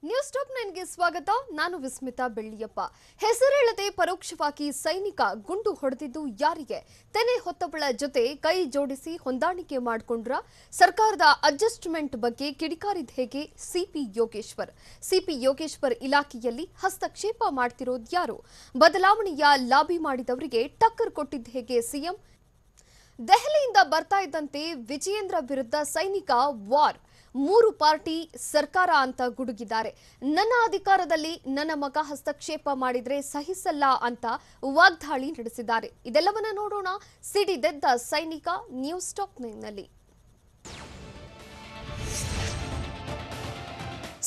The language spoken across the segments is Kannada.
ನ್ಯೂಸ್ ಟಾಪ್ 9ಗೆ ಸ್ವಾಗತ. ನಾನು ವಿಸ್ಮಿತಾ ಬೆಳ್ಳಿಯಪ್ಪ. ಹೆಸರೇಳದೆ ಪರೋಕ್ಷವಾಗಿ ಸೈನಿಕ ಗುಂಡು ಹೊಡೆದಿದ್ದು ಯಾರಿಗೆ? ತೆನೆ ಹೊತ್ತವಳ ಜೊತೆ ಕೈ ಜೋಡಿಸಿ ಹೊಂದಾಣಿಕೆ ಮಾಡಿಕೊಂಡ್ರ? ಸರ್ಕಾರದ ಅಡ್ಜಸ್ಟ್ಮೆಂಟ್ ಬಗ್ಗೆ ಕಿಡಿಕಾರಿದ ಹೇಗೆ ಸಿಪಿ ಯೋಗೇಶ್ವರ್? ಸಿಪಿ ಯೋಗೇಶ್ವರ್ ಇಲಾಖೆಯಲ್ಲಿ ಹಸ್ತಕ್ಷೇಪ ಮಾಡ್ತಿರೋದು ಯಾರು? ಬದಲಾವಣೆಯ ಲಾಬಿ ಮಾಡಿದವರಿಗೆ ಟಕ್ಕರ್ ಕೊಟ್ಟಿದ್ದ ಹೇಗೆ ಸಿಎಂ? ದೆಹಲಿಯಿಂದ ಬರ್ತಾ ಇದ್ದಂತೆ ವಿಜಯೇಂದ್ರ ವಿರುದ್ಧ ಸೈನಿಕ ವಾರ್. 3 ಪಾರ್ಟಿ ಸರ್ಕಾರ ಅಂತ ಗುಡುಗಿದ್ದಾರೆ. ನನ್ನ ಅಧಿಕಾರದಲ್ಲಿ ನನ್ನ ಮಗ ಹಸ್ತಕ್ಷೇಪ ಮಾಡಿದ್ರೆ ಸಹಿಸಲ್ಲ ಅಂತ ವಾಗ್ದಾಳಿ ನಡೆಸಿದ್ದಾರೆ. ಇದೆಲ್ಲವನ್ನ ನೋಡೋಣ. ಸಿಡಿದೆದ್ದ ಸೈನಿಕ ನ್ಯೂಸ್ ಟಾಪ್ 9ನಲ್ಲಿ.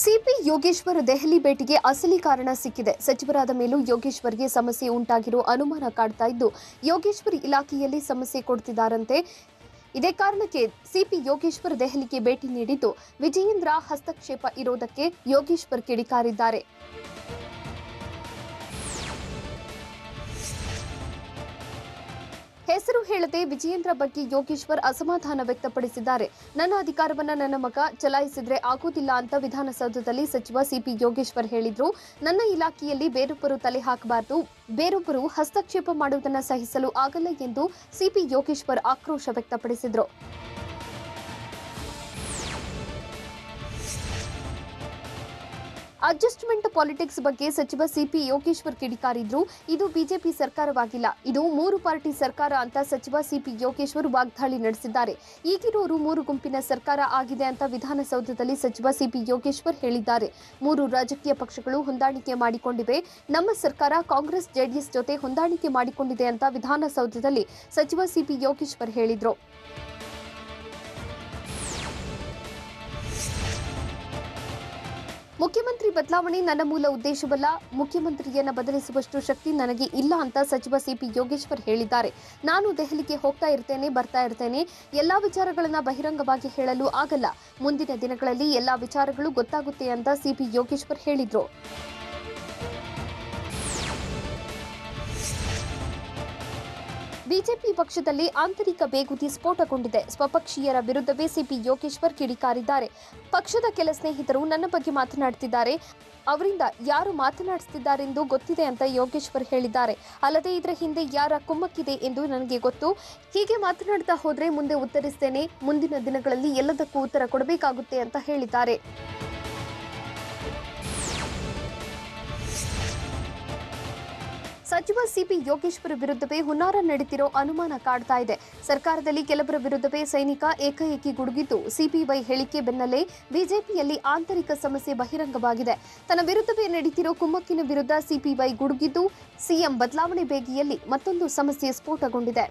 ಸಿಪಿ ಯೋಗೇಶ್ವರ್ ದೆಹಲಿ ಭೇಟಿಗೆ ಅಸಲಿ ಕಾರಣ ಸಿಕ್ಕಿದೆ. ಸಚಿವರಾದ ಮೇಲೂ ಯೋಗೇಶ್ವರ್ಗೆ ಸಮಸ್ಯೆ ಉಂಟಾಗಿರೋ ಅನುಮಾನ ಕಾಡ್ತಾ ಇದ್ದು, ಯೋಗೇಶ್ವರ್ ಇಲಾಖೆಯಲ್ಲಿ ಸಮಸ್ಯೆ ಕೊಡ್ತಿದ್ದಾರಂತೆ. ಇದೇ ಕಾರಣಕ್ಕೆ ಸಿಪಿ ಯೋಗೇಶ್ವರ್ ದೆಹಲಿಗೆ ಭೇಟಿ ನೀಡಿದ್ದು, ವಿಜಯೇಂದ್ರ ಹಸ್ತಕ್ಷೇಪ ಇರೋದಕ್ಕೆ ಯೋಗೇಶ್ವರ್ ಕಿಡಿಕಾರಿದ್ದಾರೆ. ಹೆಸರು ಹೇಳದೆ ವಿಜಯೇಂದ್ರ ಬಗ್ಗೆ ಯೋಗೇಶ್ವರ್ ಅಸಮಾಧಾನ ವ್ಯಕ್ತಪಡಿಸಿದ್ದಾರೆ. ನನ್ನ ಅಧಿಕಾರವನ್ನ ನನ್ನ ಮಗ ಚಲಾಯಿಸಿದ್ರೆ ಆಗೋದಿಲ್ಲ ಅಂತ ವಿಧಾನಸೌಧದಲ್ಲಿ ಸಚಿವ ಸಿಪಿ ಯೋಗೇಶ್ವರ್ ಹೇಳಿದ್ರು. ನನ್ನ ಇಲಾಖೆಯಲ್ಲಿ ಬೇರೊಬ್ಬರು ತಲೆ ಹಾಕಬಾರದು, ಬೇರೊಬ್ಬರು ಹಸ್ತಕ್ಷೇಪ ಮಾಡುವುದನ್ನು ಸಹಿಸಲು ಆಗಲ್ಲ ಎಂದು ಸಿಪಿ ಯೋಗೇಶ್ವರ್ ಆಕ್ರೋಶ ವ್ಯಕ್ತಪಡಿಸಿದ್ರು. ಅಡ್ಜಸ್ಟ್ಮೆಂಟ್ ಪಾಲಿಟಿಕ್ಸ್ ಬಗ್ಗೆ ಸಚಿವ ಸಿಪಿ ಯೋಗೇಶ್ವರ್ ಕಿಡಿಕಾರಿದ್ರು. ಇದು ಬಿಜೆಪಿ ಸರ್ಕಾರವಾಗಿಲ್ಲ, ಇದು 3 ಪಾರ್ಟಿ ಸರ್ಕಾರ ಅಂತ ಸಚಿವ ಸಿಪಿ ಯೋಗೇಶ್ವರ್ ವಾಗ್ದಾಳಿ ನಡೆಸಿದ್ದಾರೆ. ಈಗಿರೋರು 3 ಗುಂಪಿನ ಸರ್ಕಾರ ಆಗಿದೆ ಅಂತ ವಿಧಾನಸೌಧದಲ್ಲಿ ಸಚಿವ ಸಿಪಿ ಯೋಗೇಶ್ವರ್ ಹೇಳಿದ್ದಾರೆ. 3 ರಾಜಕೀಯ ಪಕ್ಷಗಳು ಹೊಂದಾಣಿಕೆ ಮಾಡಿಕೊಂಡಿವೆ. ನಮ್ಮ ಸರ್ಕಾರ ಕಾಂಗ್ರೆಸ್ ಜೆಡಿಎಸ್ ಜೊತೆ ಹೊಂದಾಣಿಕೆ ಮಾಡಿಕೊಂಡಿದೆ ಅಂತ ವಿಧಾನಸೌಧದಲ್ಲಿ ಸಚಿವ ಸಿಪಿ ಯೋಗೇಶ್ವರ್ ಹೇಳಿದ್ರು. ಮುಖ್ಯಮಂತ್ರಿ ಬದಲಾವಣೆ ನನ್ನ ಮೂಲ ಉದ್ದೇಶವಲ್ಲ, ಮುಖ್ಯಮಂತ್ರಿಯನ್ನ ಬದಲಿಸುವಷ್ಟು ಶಕ್ತಿ ನನಗೆ ಇಲ್ಲ ಅಂತ ಸಚಿವ ಸಿಪಿ ಯೋಗೇಶ್ವರ್ ಹೇಳಿದ್ದಾರೆ. ನಾನು ದೆಹಲಿಗೆ ಹೋಗ್ತಾ ಇರ್ತೇನೆ, ಬರ್ತಾ ಇರ್ತೇನೆ. ಎಲ್ಲಾ ವಿಚಾರಗಳನ್ನ ಬಹಿರಂಗವಾಗಿ ಹೇಳಲು ಆಗಲ್ಲ. ಮುಂದಿನ ದಿನಗಳಲ್ಲಿ ಎಲ್ಲಾ ವಿಚಾರಗಳು ಗೊತ್ತಾಗುತ್ತೆ ಅಂತ ಸಿಪಿ ಯೋಗೇಶ್ವರ್ ಹೇಳಿದ್ರು. ಬಿಜೆಪಿ ಪಕ್ಷದಲ್ಲಿ ಆಂತರಿಕ ಬೇಗುದಿ ಸ್ಫೋಟಗೊಂಡಿದೆ. ಸ್ವಪಕ್ಷೀಯರ ವಿರುದ್ಧವೇ ಸಿಪಿ ಯೋಗೇಶ್ವರ್ ಕಿಡಿಕಾರಿದ್ದಾರೆ. ಪಕ್ಷದ ಕೆಲ ಸ್ನೇಹಿತರು ನನ್ನ ಬಗ್ಗೆ ಮಾತನಾಡುತ್ತಿದ್ದಾರೆ, ಅವರಿಂದ ಯಾರು ಮಾತನಾಡಿಸುತ್ತಿದ್ದಾರೆಂದು ಗೊತ್ತಿದೆ ಅಂತ ಯೋಗೇಶ್ವರ್ ಹೇಳಿದ್ದಾರೆ. ಅಲ್ಲದೆ ಇದರ ಹಿಂದೆ ಯಾರ ಕುಮ್ಮಕ್ಕಿದೆ ಎಂದು ನನಗೆ ಗೊತ್ತು. ಹೀಗೆ ಮಾತನಾಡ್ತಾ ಹೋದ್ರೆ ಮುಂದೆ ಉತ್ತರಿಸ್ತೇನೆ. ಮುಂದಿನ ದಿನಗಳಲ್ಲಿ ಎಲ್ಲದಕ್ಕೂ ಉತ್ತರ ಕೊಡಬೇಕಾಗುತ್ತೆ ಅಂತ ಹೇಳಿದ್ದಾರೆ. ಸಚಿವ ಸಿಪಿ ಯೋಗೇಶ್ವರ್ ವಿರುದ್ಧವೇ ಹುನ್ನಾರ ನಡೆದಿರೋ ಅನುಮಾನ ಕಾಡ್ತಾ ಇದೆ. ಸರ್ಕಾರದಲ್ಲಿ ಕೆಲವರ ವಿರುದ್ಧವೇ ಸೈನಿಕ ಏಕಾಏಕಿ ಗುಡುಗಿದ್ದು, ಸಿಪಿವೈ ಹೇಳಿಕೆ ಬೆನ್ನಲ್ಲೇ ಬಿಜೆಪಿಯಲ್ಲಿ ಆಂತರಿಕ ಸಮಸ್ಯೆ ಬಹಿರಂಗವಾಗಿದೆ. ತನ್ನ ವಿರುದ್ಧವೇ ನಡೀತಿರೋ ಕುಮ್ಮಕ್ಕಿನ ವಿರುದ್ಧ ಸಿಪಿವೈ ಗುಡುಗಿದ್ದು, ಸಿಎಂ ಬದಲಾವಣೆ ಬೇಗಿಯಲ್ಲಿ ಮತ್ತೊಂದು ಸಮಸ್ಯೆ ಸ್ಫೋಟಗೊಂಡಿದೆ.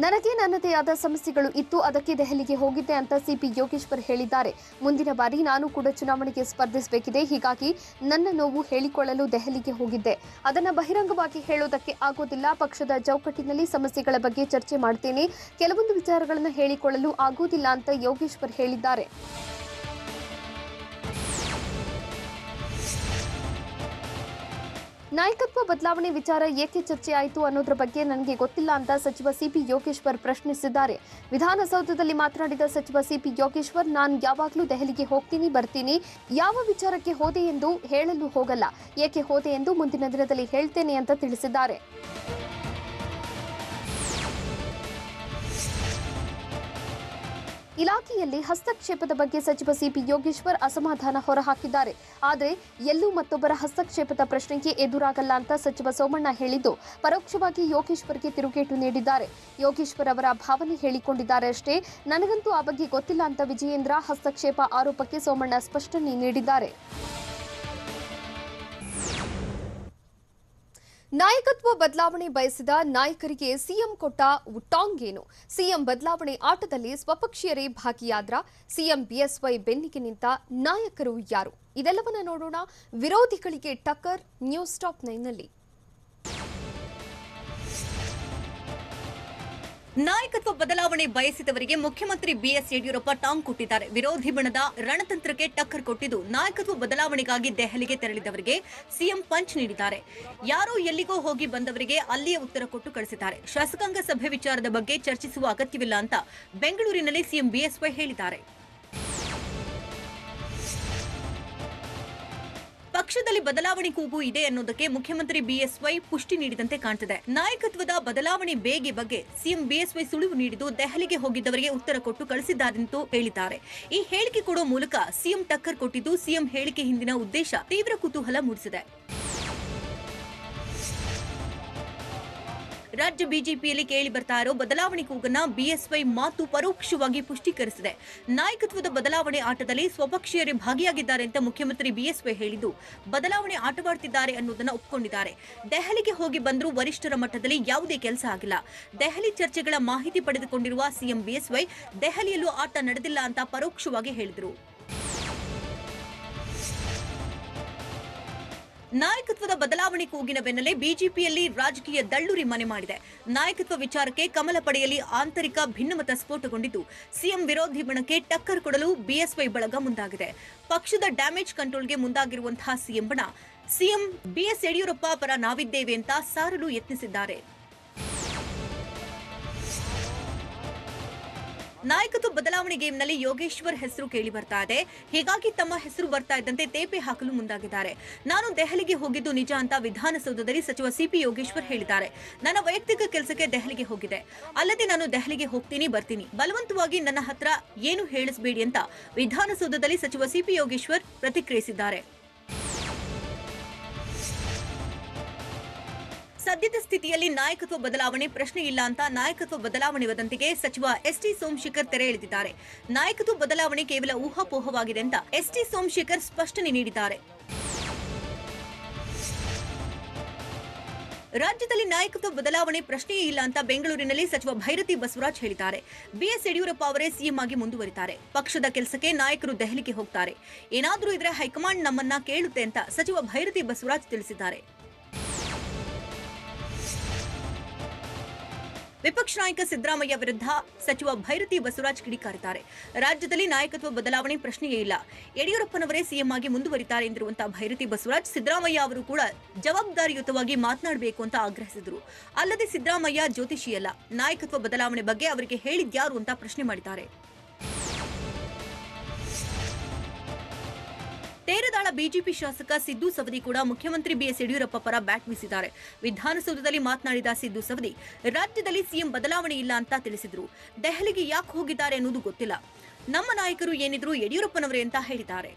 ನನಗೆ ನನ್ನದೇ ಆದ ಸಮಸ್ಯೆಗಳು ಇತ್ತು, ಅದಕ್ಕೆ ದೆಹಲಿಗೆ ಹೋಗಿದ್ದೆ ಅಂತ ಸಿಪಿ ಯೋಗೇಶ್ವರ್ ಹೇಳಿದ್ದಾರೆ. ಮುಂದಿನ ಬಾರಿ ನಾನು ಕೂಡ ಚುನಾವಣೆಗೆ ಸ್ಪರ್ಧಿಸಬೇಕಿದೆ, ಹೀಗಾಗಿ ನನ್ನ ನೋವು ಹೇಳಿಕೊಳ್ಳಲು ದೆಹಲಿಗೆ ಹೋಗಿದ್ದೆ. ಅದನ್ನು ಬಹಿರಂಗವಾಗಿ ಹೇಳೋದಕ್ಕೆ ಆಗೋದಿಲ್ಲ. ಪಕ್ಷದ ಚೌಕಟ್ಟಿನಲ್ಲಿ ಸಮಸ್ಯೆಗಳ ಬಗ್ಗೆ ಚರ್ಚೆ ಮಾಡ್ತೇನೆ. ಕೆಲವೊಂದು ವಿಚಾರಗಳನ್ನು ಹೇಳಿಕೊಳ್ಳಲು ಆಗೋದಿಲ್ಲ ಅಂತ ಯೋಗೇಶ್ವರ್ ಹೇಳಿದ್ದಾರೆ. ನಾಯಕತ್ವ ಬದಲಾವಣೆ ವಿಚಾರ ಏಕೆ ಚರ್ಚೆ ಆಯಿತು ಅನ್ನೋದ್ರ ಬಗ್ಗೆ ನನಗೆ ಗೊತ್ತಿಲ್ಲ ಅಂತ ಸಚಿವ ಸಿಪಿ ಯೋಗೇಶ್ವರ್ ಪ್ರಶ್ನಿಸಿದ್ದಾರೆ. ವಿಧಾನಸೌಧದಲ್ಲಿ ಮಾತನಾಡಿದ ಸಚಿವ ಸಿಪಿ ಯೋಗೇಶ್ವರ್, ನಾನು ಯಾವಾಗಲೂ ದೆಹಲಿಗೆ ಹೋಗ್ತೀನಿ, ಬರ್ತೀನಿ. ಯಾವ ವಿಚಾರಕ್ಕೆ ಹೋದೆ ಎಂದು ಹೇಳಲು ಹೋಗಲ್ಲ. ಏಕೆ ಹೋದೆ ಎಂದು ಮುಂದಿನ ದಿನದಲ್ಲಿ ಹೇಳ್ತೇನೆ ಅಂತ ತಿಳಿಸಿದ್ದಾರೆ. ಇಲಾಖೆಯಲ್ಲಿ ಹಸ್ತಕ್ಷೇಪದ ಬಗ್ಗೆ ಸಚಿವ ಸಿಪಿ ಯೋಗೇಶ್ವರ್ ಅಸಮಾಧಾನ ಹೊರಹಾಕಿದ್ದಾರೆ. ಆದರೆ ಎಲ್ಲೂ ಮತ್ತೊಬ್ಬರ ಹಸ್ತಕ್ಷೇಪದ ಪ್ರಶ್ನೆಗೆ ಎದುರಾಗಲ್ಲ ಅಂತ ಸಚಿವ ಸೋಮಣ್ಣ ಹೇಳಿದ್ದು, ಪರೋಕ್ಷವಾಗಿ ಯೋಗೇಶ್ವರ್ಗೆ ತಿರುಗೇಟು ನೀಡಿದ್ದಾರೆ. ಯೋಗೇಶ್ವರ್ ಅವರ ಭಾವನೆ ಹೇಳಿಕೊಂಡಿದ್ದಾರೆ ಅಷ್ಟೇ, ನನಗಂತೂ ಆ ಬಗ್ಗೆ ಗೊತ್ತಿಲ್ಲ ಅಂತ ವಿಜಯೇಂದ್ರ ಹಸ್ತಕ್ಷೇಪ ಆರೋಪಕ್ಕೆ ಸೋಮಣ್ಣ ಸ್ಪಷ್ಟನೆ ನೀಡಿದ್ದಾರೆ. ನಾಯಕತ್ವ ಬದಲಾವಣೆ ಬಯಸಿದ ನಾಯಕರಿಗೆ ಸಿಎಂ ಕೊಟ್ಟ ಟಾಂಗ್ ಏನು? ಸಿಎಂ ಬದಲಾವಣೆ ಆಟದಲ್ಲಿ ಸ್ವಪಕ್ಷೀಯರೇ ಭಾಗಿಯಾದ್ರ? ಸಿಎಂ ಬಿಎಸ್ವೈ ಬೆನ್ನಿಗೆ ನಿಂತ ನಾಯಕರು ಯಾರು? ಇದೆಲ್ಲವನ್ನ ನೋಡೋಣ. ವಿರೋಧಿಗಳಿಗೆ ಟಕ್ಕರ್ ನ್ಯೂಸ್ ಟಾಪ್ 9ನಲ್ಲಿ. ನಾಯಕತ್ವ ಬದಲಾವಣೆ ಬಯಸಿದವರಿಗೆ ಮುಖ್ಯಮಂತ್ರಿ ಬಿಎಸ್ ಯಡಿಯೂರಪ್ಪ ಟಾಂಗ್ ಕೊಟ್ಟಿದ್ದಾರೆ. ವಿರೋಧಿ ಬಣದ ರಣತಂತ್ರಕ್ಕೆ ಟಕ್ಕರ್ ಕೊಟ್ಟಿದ್ದು ನಾಯಕತ್ವ ಬದಲಾವಣೆಗಾಗಿ ದೆಹಲಿಗೆ ತೆರಳಿದವರಿಗೆ ಸಿಎಂ ಪಂಚ್ ನೀಡಿದ್ದಾರೆ. ಯಾರೋ ಎಲ್ಲಿಗೋ ಹೋಗಿ ಬಂದವರಿಗೆ ಅಲ್ಲಿಯೇ ಉತ್ತರ ಕೊಟ್ಟು ಕಳಿಸಿದ್ದಾರೆ. ಶಾಸಕಾಂಗ ಸಭೆ ವಿಚಾರದ ಬಗ್ಗೆ ಚರ್ಚಿಸುವ ಅಗತ್ಯವಿಲ್ಲ ಅಂತ ಬೆಂಗಳೂರಿನಲ್ಲಿ ಸಿಎಂ ಬಿಎಸ್ವೈ ಹೇಳಿದ್ದಾರೆ. ಪಕ್ಷದಲ್ಲಿ ಬದಲಾವಣೆ ಕೂಗು ಇದೆ ಅನ್ನೋದಕ್ಕೆ ಮುಖ್ಯಮಂತ್ರಿ ಬಿಎಸ್ವೈ ಪುಷ್ಟಿ ನೀಡಿದಂತೆ ಕಾಣ್ತಿದೆ. ನಾಯಕತ್ವದ ಬದಲಾವಣೆ ಬೇಗೆ ಬಗ್ಗೆ ಸಿಎಂ ಬಿಎಸ್ವೈ ಸುಳಿವು ನೀಡಿದ್ದು ದೆಹಲಿಗೆ ಹೋಗಿದ್ದವರಿಗೆ ಉತ್ತರ ಕೊಟ್ಟು ಕಳಿಸಿದ್ದಾರೆಂದು ಹೇಳಿದ್ದಾರೆ. ಈ ಹೇಳಿಕೆ ಕೊಡೋ ಮೂಲಕ ಸಿಎಂ ಟಕ್ಕರ್ ಕೊಟ್ಟಿದ್ದು ಸಿಎಂ ಹೇಳಿಕೆ ಹಿಂದಿನ ಉದ್ದೇಶ ತೀವ್ರ ಕುತೂಹಲ ಮೂಡಿಸಿದೆ. ರಾಜ್ಯ ಬಿಜೆಪಿಯಲ್ಲಿ ಕೇಳಿ ಬರ್ತಾ ಇರೋ ಬದಲಾವಣೆ ಕೂಗನ್ನ ಬಿಎಸ್ವೈ ಮಾತು ಪರೋಕ್ಷವಾಗಿ ಪುಷ್ಟೀಕರಿಸಿದೆ. ನಾಯಕತ್ವದ ಬದಲಾವಣೆ ಆಟದಲ್ಲಿ ಸ್ವಪಕ್ಷೀಯರೇ ಭಾಗಿಯಾಗಿದ್ದಾರೆ ಅಂತ ಮುಖ್ಯಮಂತ್ರಿ ಬಿಎಸ್ವೈ ಹೇಳಿದ್ದು ಬದಲಾವಣೆ ಆಟವಾಡ್ತಿದ್ದಾರೆ ಅನ್ನೋದನ್ನ ಒಪ್ಪಿಕೊಂಡಿದ್ದಾರೆ. ದೆಹಲಿಗೆ ಹೋಗಿ ಬಂದರೂ ವರಿಷ್ಠರ ಮಟ್ಟದಲ್ಲಿ ಯಾವುದೇ ಕೆಲಸ ಆಗಿಲ್ಲ. ದೆಹಲಿ ಚರ್ಚೆಗಳ ಮಾಹಿತಿ ಪಡೆದುಕೊಂಡಿರುವ ಸಿಎಂ ಬಿಎಸ್ವೈ ದೆಹಲಿಯಲ್ಲೂ ಆಟ ನಡೆದಿಲ್ಲ ಅಂತ ಪರೋಕ್ಷವಾಗಿ ಹೇಳಿದರು. ನಾಯಕತ್ವದ ಬದಲಾವಣೆ ಕೂಗಿನ ಬೆನ್ನಲ್ಲೇ ಬಿಜೆಪಿಯಲ್ಲಿ ರಾಜಕೀಯ ದಳ್ಳುರಿ ಮನೆ ಮಾಡಿದೆ. ನಾಯಕತ್ವ ವಿಚಾರಕ್ಕೆ ಕಮಲ ಪಡೆಯಲ್ಲಿ ಆಂತರಿಕ ಭಿನ್ನಮತ ಸ್ಫೋಟಗೊಂಡಿದ್ದು ಸಿಎಂ ವಿರೋಧಿ ಬಣಕ್ಕೆ ಟಕ್ಕರ್ ಕೊಡಲು ಬಿಎಸ್ವೈ ಬಳಗ ಮುಂದಾಗಿದೆ. ಪಕ್ಷದ ಡ್ಯಾಮೇಜ್ ಕಂಟ್ರೋಲ್ಗೆ ಮುಂದಾಗಿರುವಂತಹ ಸಿಎಂ ಬಣ ಸಿಎಂ ಬಿಎಸ್ ಯಡಿಯೂರಪ್ಪ ಪರ ನಾವಿದ್ದೇವೆ ಅಂತ ಸಾರಲು ಯತ್ನಿಸಿದ್ದಾರೆ. ನಾಯಕತ್ವ ಬದಲಾವಣೆ ಗೇಮ್ನಲ್ಲಿ ಯೋಗೇಶ್ವರ್ ಹೆಸರು ಕೇಳಿ ಬರ್ತಾ ಇದೆ. ಹೀಗಾಗಿ ತಮ್ಮ ಹೆಸರು ಬರ್ತಾ ಇದ್ದಂತೆ ತೇಪೆ ಹಾಕಲು ಮುಂದಾಗಿದ್ದಾರೆ. ನಾನು ದೆಹಲಿಗೆ ಹೋಗಿದ್ದು ನಿಜ ಅಂತ ವಿಧಾನಸೌಧದಲ್ಲಿ ಸಚಿವ ಸಿಪಿ ಯೋಗೇಶ್ವರ್ ಹೇಳಿದ್ದಾರೆ. ನನ್ನ ವೈಯಕ್ತಿಕ ಕೆಲಸಕ್ಕೆ ದೆಹಲಿಗೆ ಹೋಗಿದೆ. ಅಲ್ಲದೆ ನಾನು ದೆಹಲಿಗೆ ಹೋಗ್ತೀನಿ ಬರ್ತೀನಿ, ಬಲವಂತವಾಗಿ ನನ್ನ ಹತ್ರ ಏನು ಹೇಳಿಸಬೇಡಿ ಅಂತ ವಿಧಾನಸೌಧದಲ್ಲಿ ಸಚಿವ ಸಿಪಿ ಯೋಗೇಶ್ವರ್ ಪ್ರತಿಕ್ರಿಯಿಸಿದ್ದಾರೆ. ಸದ್ಯದ ಸ್ಥಿತಿಯಲ್ಲಿ ನಾಯಕತ್ವ ಬದಲಾವಣೆ ಪ್ರಶ್ನೆ ಇಲ್ಲ ಅಂತ ನಾಯಕತ್ವ ಬದಲಾವಣೆ ವದಂತಿಗೆ ಸಚಿವ ಎಸ್ಟಿ ಸೋಮಶೇಖರ್ ತೆರೆ ಎಳೆದಿದ್ದಾರೆ. ನಾಯಕತ್ವ ಬದಲಾವಣೆ ಕೇವಲ ಊಹಾಪೋಹವಾಗಿದೆ ಅಂತ ಎಸ್ಟಿ ಸೋಮಶೇಖರ್ ಸ್ಪಷ್ಟನೆ ನೀಡಿದ್ದಾರೆ. ರಾಜ್ಯದಲ್ಲಿ ನಾಯಕತ್ವ ಬದಲಾವಣೆ ಪ್ರಶ್ನೆಯೇ ಇಲ್ಲ ಅಂತ ಬೆಂಗಳೂರಿನಲ್ಲಿ ಸಚಿವ ಭೈರತಿ ಬಸವರಾಜ್ ಹೇಳಿದ್ದಾರೆ. ಬಿಎಸ್ ಯಡಿಯೂರಪ್ಪ ಅವರೇ ಸಿಎಂ ಆಗಿ ಮುಂದುವರಿತಾರೆ. ಪಕ್ಷದ ಕೆಲಸಕ್ಕೆ ನಾಯಕರು ದೆಹಲಿಗೆ ಹೋಗ್ತಾರೆ. ಏನಾದರೂ ಇದ್ರೆ ಹೈಕಮಾಂಡ್ ನಮ್ಮನ್ನ ಕೇಳುತ್ತೆ ಅಂತ ಸಚಿವ ಭೈರತಿ ಬಸವರಾಜ್ ತಿಳಿಸಿದ್ದಾರೆ. ವಿಪಕ್ಷ ನಾಯಕ ಸಿದ್ದರಾಮಯ್ಯ ವಿರುದ್ಧ ಸಚಿವ ಭೈರತಿ ಬಸವರಾಜ್ ಕಿಡಿಕಾರಿದ್ದಾರೆ. ರಾಜ್ಯದಲ್ಲಿ ನಾಯಕತ್ವ ಬದಲಾವಣೆ ಪ್ರಶ್ನೆಯೇ ಇಲ್ಲ, ಯಡಿಯೂರಪ್ಪನವರೇ ಸಿಎಂ ಆಗಿ ಮುಂದುವರಿತಾರೆ ಎಂದಿರುವಂತಹ ಭೈರತಿ ಬಸವರಾಜ್ ಸಿದ್ದರಾಮಯ್ಯ ಅವರು ಕೂಡ ಜವಾಬ್ದಾರಿಯುತವಾಗಿ ಮಾತನಾಡಬೇಕು ಅಂತ ಆಗ್ರಹಿಸಿದರು. ಅಲ್ಲದೆ ಸಿದ್ದರಾಮಯ್ಯ ಜ್ಯೋತಿಷಿಯಲ್ಲ, ನಾಯಕತ್ವ ಬದಲಾವಣೆ ಬಗ್ಗೆ ಅವರಿಗೆ ಹೇಳಿದ್ಯಾರು ಅಂತ ಪ್ರಶ್ನೆ ಮಾಡಿದ್ದಾರೆ. ತೇರದಾಳ ಬಿಜೆಪಿ ಶಾಸಕ ಸಿದ್ದು ಸವದಿ ಕೂಡ ಮುಖ್ಯಮಂತ್ರಿ ಬಿಎಸ್ ಯಡಿಯೂರಪ್ಪ ಪರ ಬ್ಯಾಟ್ ಬೀಸಿದ್ದಾರೆ. ವಿಧಾನಸೌಧದಲ್ಲಿ ಮಾತನಾಡಿದ ಸಿದ್ದು ಸವದಿ ರಾಜ್ಯದಲ್ಲಿ ಸಿಎಂ ಬದಲಾವಣೆ ಇಲ್ಲ ಅಂತ ತಿಳಿಸಿದ್ರು. ದೆಹಲಿಗೆ ಯಾಕೆ ಹೋಗಿದ್ದಾರೆ ಅನ್ನೋದು ಗೊತ್ತಿಲ್ಲ, ನಮ್ಮ ನಾಯಕರು ಏನಿದ್ರು ಯಡಿಯೂರಪ್ಪನವರೇ ಅಂತ ಹೇಳಿದ್ದಾರೆ.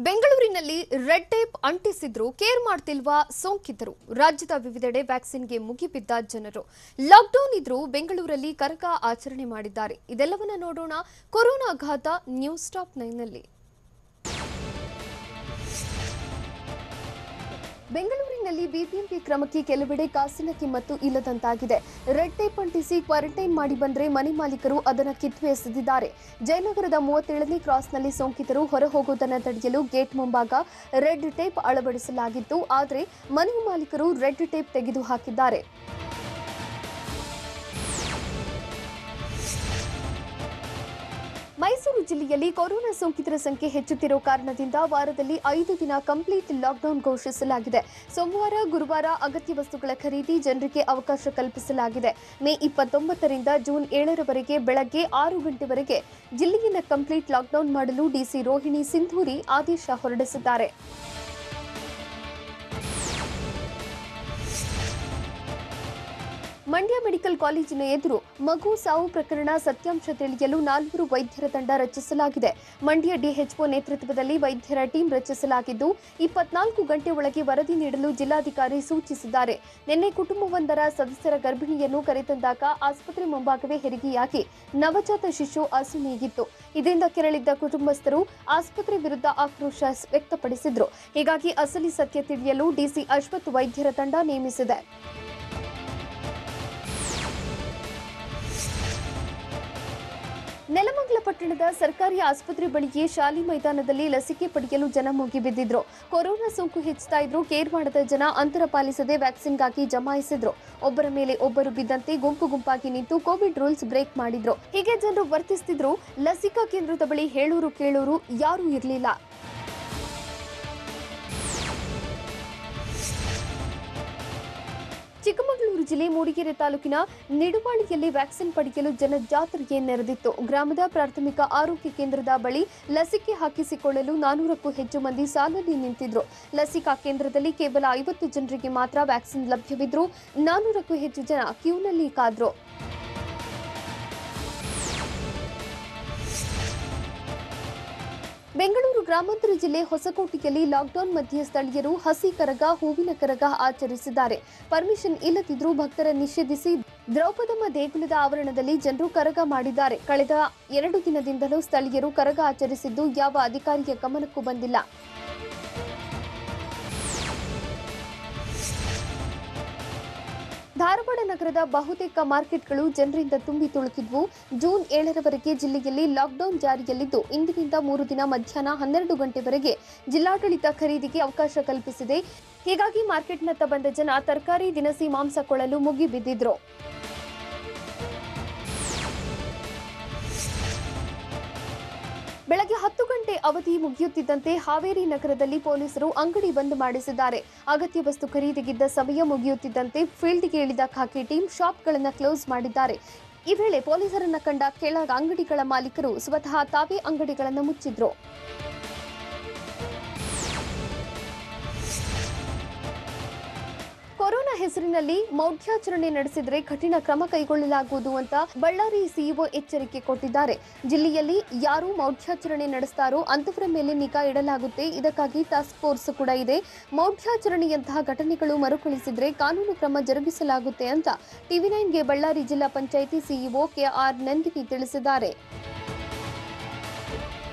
ಬೆಂಗಳೂರಿನಲ್ಲಿ ರೆಡ್ ಟೇಪ್ ಅಂಟಿಸಿದ್ರು ಕೇರ್ ಮಾಡ್ತಿಲ್ವಾ ಸೋಂಕಿತರು? ರಾಜ್ಯದ ವಿವಿಧೆಡೆ ವ್ಯಾಕ್ಸಿನ್ಗೆ ಮುಗಿಬಿದ್ದ ಜನರು. ಲಾಕ್ಡೌನ್ ಇದ್ರೂ ಬೆಂಗಳೂರಲ್ಲಿ ಕರಗ ಆಚರಣೆ ಮಾಡಿದ್ದಾರೆ. ಇದೆಲ್ಲವನ್ನ ನೋಡೋಣ ಕೊರೋನಾ ಘಾತ ನ್ಯೂಸ್ ಟಾಪ್ 9ನಲ್ಲಿ. ಬೆಂಗಳೂರಿನಲ್ಲಿ ಬಿಬಿಎಂಪಿ ಕ್ರಮಕ್ಕೆ ಕೆಲವೆಡೆ ಕಾಸಿನ ಕಿಮ್ಮತ್ತು ಇಲ್ಲದಂತಾಗಿದೆ. ರೆಡ್ ಟೇಪ್ ಅಂಟಿಸಿ ಕ್ವಾರಂಟೈನ್ ಮಾಡಿ ಬಂದ್ರೆ ಮನೆ ಮಾಲೀಕರು ಅದನ್ನು ಕಿತ್ತು ಎಸೆದಿದ್ದಾರೆ. ಜಯನಗರದ 37ನೇ ಕ್ರಾಸ್ನಲ್ಲಿ ಸೋಂಕಿತರು ಹೊರ ಹೋಗುವುದನ್ನು ತಡೆಯಲು ಗೇಟ್ ಮುಂಭಾಗ ರೆಡ್ ಟೇಪ್ ಅಳವಡಿಸಲಾಗಿತ್ತು. ಆದರೆ ಮನೆ ಮಾಲೀಕರು ರೆಡ್ ಟೇಪ್ ತೆಗೆದು ಹಾಕಿದ್ದಾರೆ. ಮೈಸೂರು ಜಿಲ್ಲೆಯಲ್ಲಿ ಕೊರೋನಾ ಸೋಂಕಿತರ ಸಂಖ್ಯೆ ಹೆಚ್ಚುತ್ತಿರುವ ಕಾರಣದಿಂದ ವಾರದಲ್ಲಿ 5 ದಿನ ಕಂಪ್ಲೀಟ್ ಲಾಕ್ಡೌನ್ ಘೋಷಿಸಲಾಗಿದೆ. ಸೋಮವಾರ, ಗುರುವಾರ ಅಗತ್ಯ ವಸ್ತುಗಳ ಖರೀದಿ ಜನರಿಗೆ ಅವಕಾಶ ಕಲ್ಪಿಸಲಾಗಿದೆ. ಮೇ 29ರಿಂದ ಜೂನ್ 7ರವರೆಗೆ ಬೆಳಗ್ಗೆ 6 ಗಂಟೆವರೆಗೆ ಜಿಲ್ಲೆಯನ್ನು ಕಂಪ್ಲೀಟ್ ಲಾಕ್ಡೌನ್ ಮಾಡಲು ಡಿಸಿ ರೋಹಿಣಿ ಸಿಂಧೂರಿ ಆದೇಶ ಹೊರಡಿಸಿದ್ದಾರೆ. ಮಂಡ್ಯ ಮೆಡಿಕಲ್ ಕಾಲೇಜಿನ ಎದುರು ಮಗು ಸಾವು ಪ್ರಕರಣ ಸತ್ಯಾಂಶ ತಿಳಿಯಲು 4 ವೈದ್ಯರ ತಂಡ ರಚಿಸಲಾಗಿದೆ. ಮಂಡ್ಯ ಡಿಎಚ್ಒ ನೇತೃತ್ವದಲ್ಲಿ ವೈದ್ಯರ ಟೀಂ ರಚಿಸಲಾಗಿದ್ದು 24 ಗಂಟೆ ಒಳಗೆ ವರದಿ ನೀಡಲು ಜಿಲ್ಲಾಧಿಕಾರಿ ಸೂಚಿಸಿದ್ದಾರೆ. ನಿನ್ನೆ ಕುಟುಂಬವೊಂದರ ಸದಸ್ಯರ ಗರ್ಭಿಣಿಯನ್ನು ಕರೆತಂದಾಗ ಆಸ್ಪತ್ರೆ ಮುಂಭಾಗವೇ ಹೆರಿಗೆಯಾಗಿ ನವಜಾತ ಶಿಶು ಅಸುನೀಗಿತ್ತು. ಇದರಿಂದ ಕೆರಳಿದ್ದ ಕುಟುಂಬಸ್ಥರು ಆಸ್ಪತ್ರೆ ವಿರುದ್ಧ ಆಕ್ರೋಶ ವ್ಯಕ್ತಪಡಿಸಿದ್ರು. ಹೀಗಾಗಿ ಅಸಲಿ ಸತ್ಯ ತಿಳಿಯಲು ಡಿಸಿ ಅಶ್ವಥ್ ವೈದ್ಯರ ತಂಡ ನೇಮಿಸಿದೆ. ನೆಲಮಂಗಲ ಪಟ್ಟಣದ ಸರ್ಕಾರಿ ಆಸ್ಪತ್ರೆ ಬಳಿಯೇ ಶಾಲೆ ಮೈದಾನದಲ್ಲಿ ಲಸಿಕೆ ಪಡೆಯಲು ಜನ ಮುಗಿಬಿದ್ದಿದ್ರು. ಕೊರೋನಾ ಸೋಂಕು ಹೆಚ್ಚುತ್ತಾ ಇದ್ರು. ಕೇರ್ ಮಾಡದ ಜನ ಅಂತರ ಪಾಲಿಸದೆ ವ್ಯಾಕ್ಸಿನ್ಗಾಗಿ ಜಮಾಯಿಸಿದ್ರು. ಒಬ್ಬರ ಮೇಲೆ ಒಬ್ಬರು ಬಿದ್ದಂತೆ ಗುಂಪು ಗುಂಪಾಗಿ ನಿಂತು ಕೋವಿಡ್ ರೂಲ್ಸ್ ಬ್ರೇಕ್ ಮಾಡಿದ್ರು. ಹೀಗೆ ಜನರು ವರ್ತಿಸುತ್ತಿದ್ರು. ಲಸಿಕಾ ಕೇಂದ್ರದ ಬಳಿ ಹೇಳೂರು ಕೇಳೂರು ಯಾರೂ ಇರಲಿಲ್ಲ. ಚಿಕ್ಕಮಗಳೂರು ಜಿಲ್ಲೆ ಮೂಡಿಗೆರೆ ತಾಲೂಕಿನ ನಿಡುವಾಳಿಯಲ್ಲಿ ವ್ಯಾಕ್ಸಿನ್ ಪಡೆಯಲು ಜನ ಜಾತ್ರೆಗೆ ನೆರೆದಿತ್ತು. ಗ್ರಾಮದ ಪ್ರಾಥಮಿಕ ಆರೋಗ್ಯ ಕೇಂದ್ರದ ಬಳಿ ಲಸಿಕೆ ಹಾಕಿಸಿಕೊಳ್ಳಲು 400ಕ್ಕೂ ಹೆಚ್ಚು ಮಂದಿ ಸಾಲಲ್ಲಿ ನಿಂತಿದ್ರು. ಲಸಿಕಾ ಕೇಂದ್ರದಲ್ಲಿ ಕೇವಲ 50 ಜನರಿಗೆ ಮಾತ್ರ ವ್ಯಾಕ್ಸಿನ್ ಲಭ್ಯವಿದ್ರು. 400ಕ್ಕೂ ಹೆಚ್ಚು ಜನ ಕ್ಯೂನಲ್ಲಿ ಕಾದ್ರು. ಬೆಂಗಳೂರು ಗ್ರಾಮಾಂತರ ಜಿಲ್ಲೆ ಹೊಸಕೋಟೆಯಲ್ಲಿ ಲಾಕ್ಡೌನ್ ಮಧ್ಯೆ ಸ್ಥಳೀಯರು ಹಸಿ ಕರಗ, ಹೂವಿನ ಕರಗ ಆಚರಿಸಿದ್ದಾರೆ. ಪರ್ಮಿಷನ್ ಇಲ್ಲದಿದ್ರೂ ಭಕ್ತರ ನಿಷೇಧಿಸಿ ದ್ರೌಪದಮ್ಮ ದೇಗುಲದ ಆವರಣದಲ್ಲಿ ಜನರು ಕರಗ ಮಾಡಿದ್ದಾರೆ. ಕಳೆದ 2 ದಿನದಿಂದಲೂ ಸ್ಥಳೀಯರು ಕರಗ ಆಚರಿಸಿದ್ದು ಯಾವ ಅಧಿಕಾರಿಯ ಗಮನಕ್ಕೂ ಬಂದಿಲ್ಲ. ಧಾರವಾಡ ನಗರದ ಬಹುತೇಕ ಮಾರ್ಕೆಟ್ಗಳು ಜನರಿಂದ ತುಂಬಿ ತುಳುಕಿದ್ವು. ಜೂನ್ 7ರವರೆಗೆ ಜಿಲ್ಲೆಯಲ್ಲಿ ಲಾಕ್ಡೌನ್ ಜಾರಿಯಲ್ಲಿದ್ದು, ಇಂದಿನಿಂದ 3 ದಿನ ಮಧ್ಯಾಹ್ನ 12 ಗಂಟೆವರೆಗೆ ಜಿಲ್ಲಾಡಳಿತ ಖರೀದಿಗೆ ಅವಕಾಶ ಕಲ್ಪಿಸಿದೆ. ಹೀಗಾಗಿ ಮಾರ್ಕೆಟ್ನತ್ತ ಬಂದ ಜನ ತರಕಾರಿ, ದಿನಸಿ, ಮಾಂಸ ಕೊಳ್ಳಲು ಮುಗಿಬಿದ್ದಿದ್ರು. ಬೆಳಗ್ಗೆ 10 ಗಂಟೆ ಅವಧಿ ಮುಗಿಯುತ್ತಿದ್ದಂತೆ ಹಾವೇರಿ ನಗರದಲ್ಲಿ ಪೊಲೀಸರು ಅಂಗಡಿ ಬಂದ್ ಮಾಡಿಸಿದ್ದಾರೆ. ಅಗತ್ಯ ವಸ್ತು ಖರೀದಿಗಿದ್ದ ಸಮಯ ಮುಗಿಯುತ್ತಿದ್ದಂತೆ ಫೀಲ್ಡ್ಗೆ ಇಳಿದ ಖಾಕಿ ಟೀಮ್ ಶಾಪ್ಗಳನ್ನು ಕ್ಲೋಸ್ ಮಾಡಿದ್ದಾರೆ. ಈ ವೇಳೆ ಪೊಲೀಸರನ್ನ ಕಂಡ ಕೆಳ ಅಂಗಡಿಗಳ ಮಾಲೀಕರು ಸ್ವತಃ ತಾವೇ ಅಂಗಡಿಗಳನ್ನು ಮುಚ್ಚಿದ್ರು. ಕೊರೋನಾ ಹೆಸರಿನಲ್ಲಿ ಮೌಢ್ಯಾಚರಣೆ ನಡೆಸಿದರೆ ಕಠಿಣ ಕ್ರಮ ಕೈಗೊಳ್ಳಲಾಗುವುದು ಅಂತ ಬಳ್ಳಾರಿ ಸಿಇಒ ಎಚ್ಚರಿಕೆ ಕೊಟ್ಟಿದ್ದಾರೆ. ಜಿಲ್ಲೆಯಲ್ಲಿ ಯಾರು ಮೌಢ್ಯಾಚರಣೆ ನಡೆಸ್ತಾರೋ ಅಂತವರ ಮೇಲೆ ನಿಗಾ ಇಡಲಾಗುತ್ತೆ. ಇದಕ್ಕಾಗಿ ಟಾಸ್ಕ್ ಫೋರ್ಸ್ ಕೂಡ ಇದೆ. ಮೌಢ್ಯಾಚರಣೆಯಂತಹ ಘಟನೆಗಳು ಮರುಕಳಿಸಿದರೆ ಕಾನೂನು ಕ್ರಮ ಜರುಗಿಸಲಾಗುತ್ತೆ ಅಂತ ಟಿವಿ9ಗೆ ಬಳ್ಳಾರಿ ಜಿಲ್ಲಾ ಪಂಚಾಯಿತಿ ಸಿಇಒ ಕೆಆರ್ ನಂದಿನಿ ತಿಳಿಸಿದ್ದಾರೆ.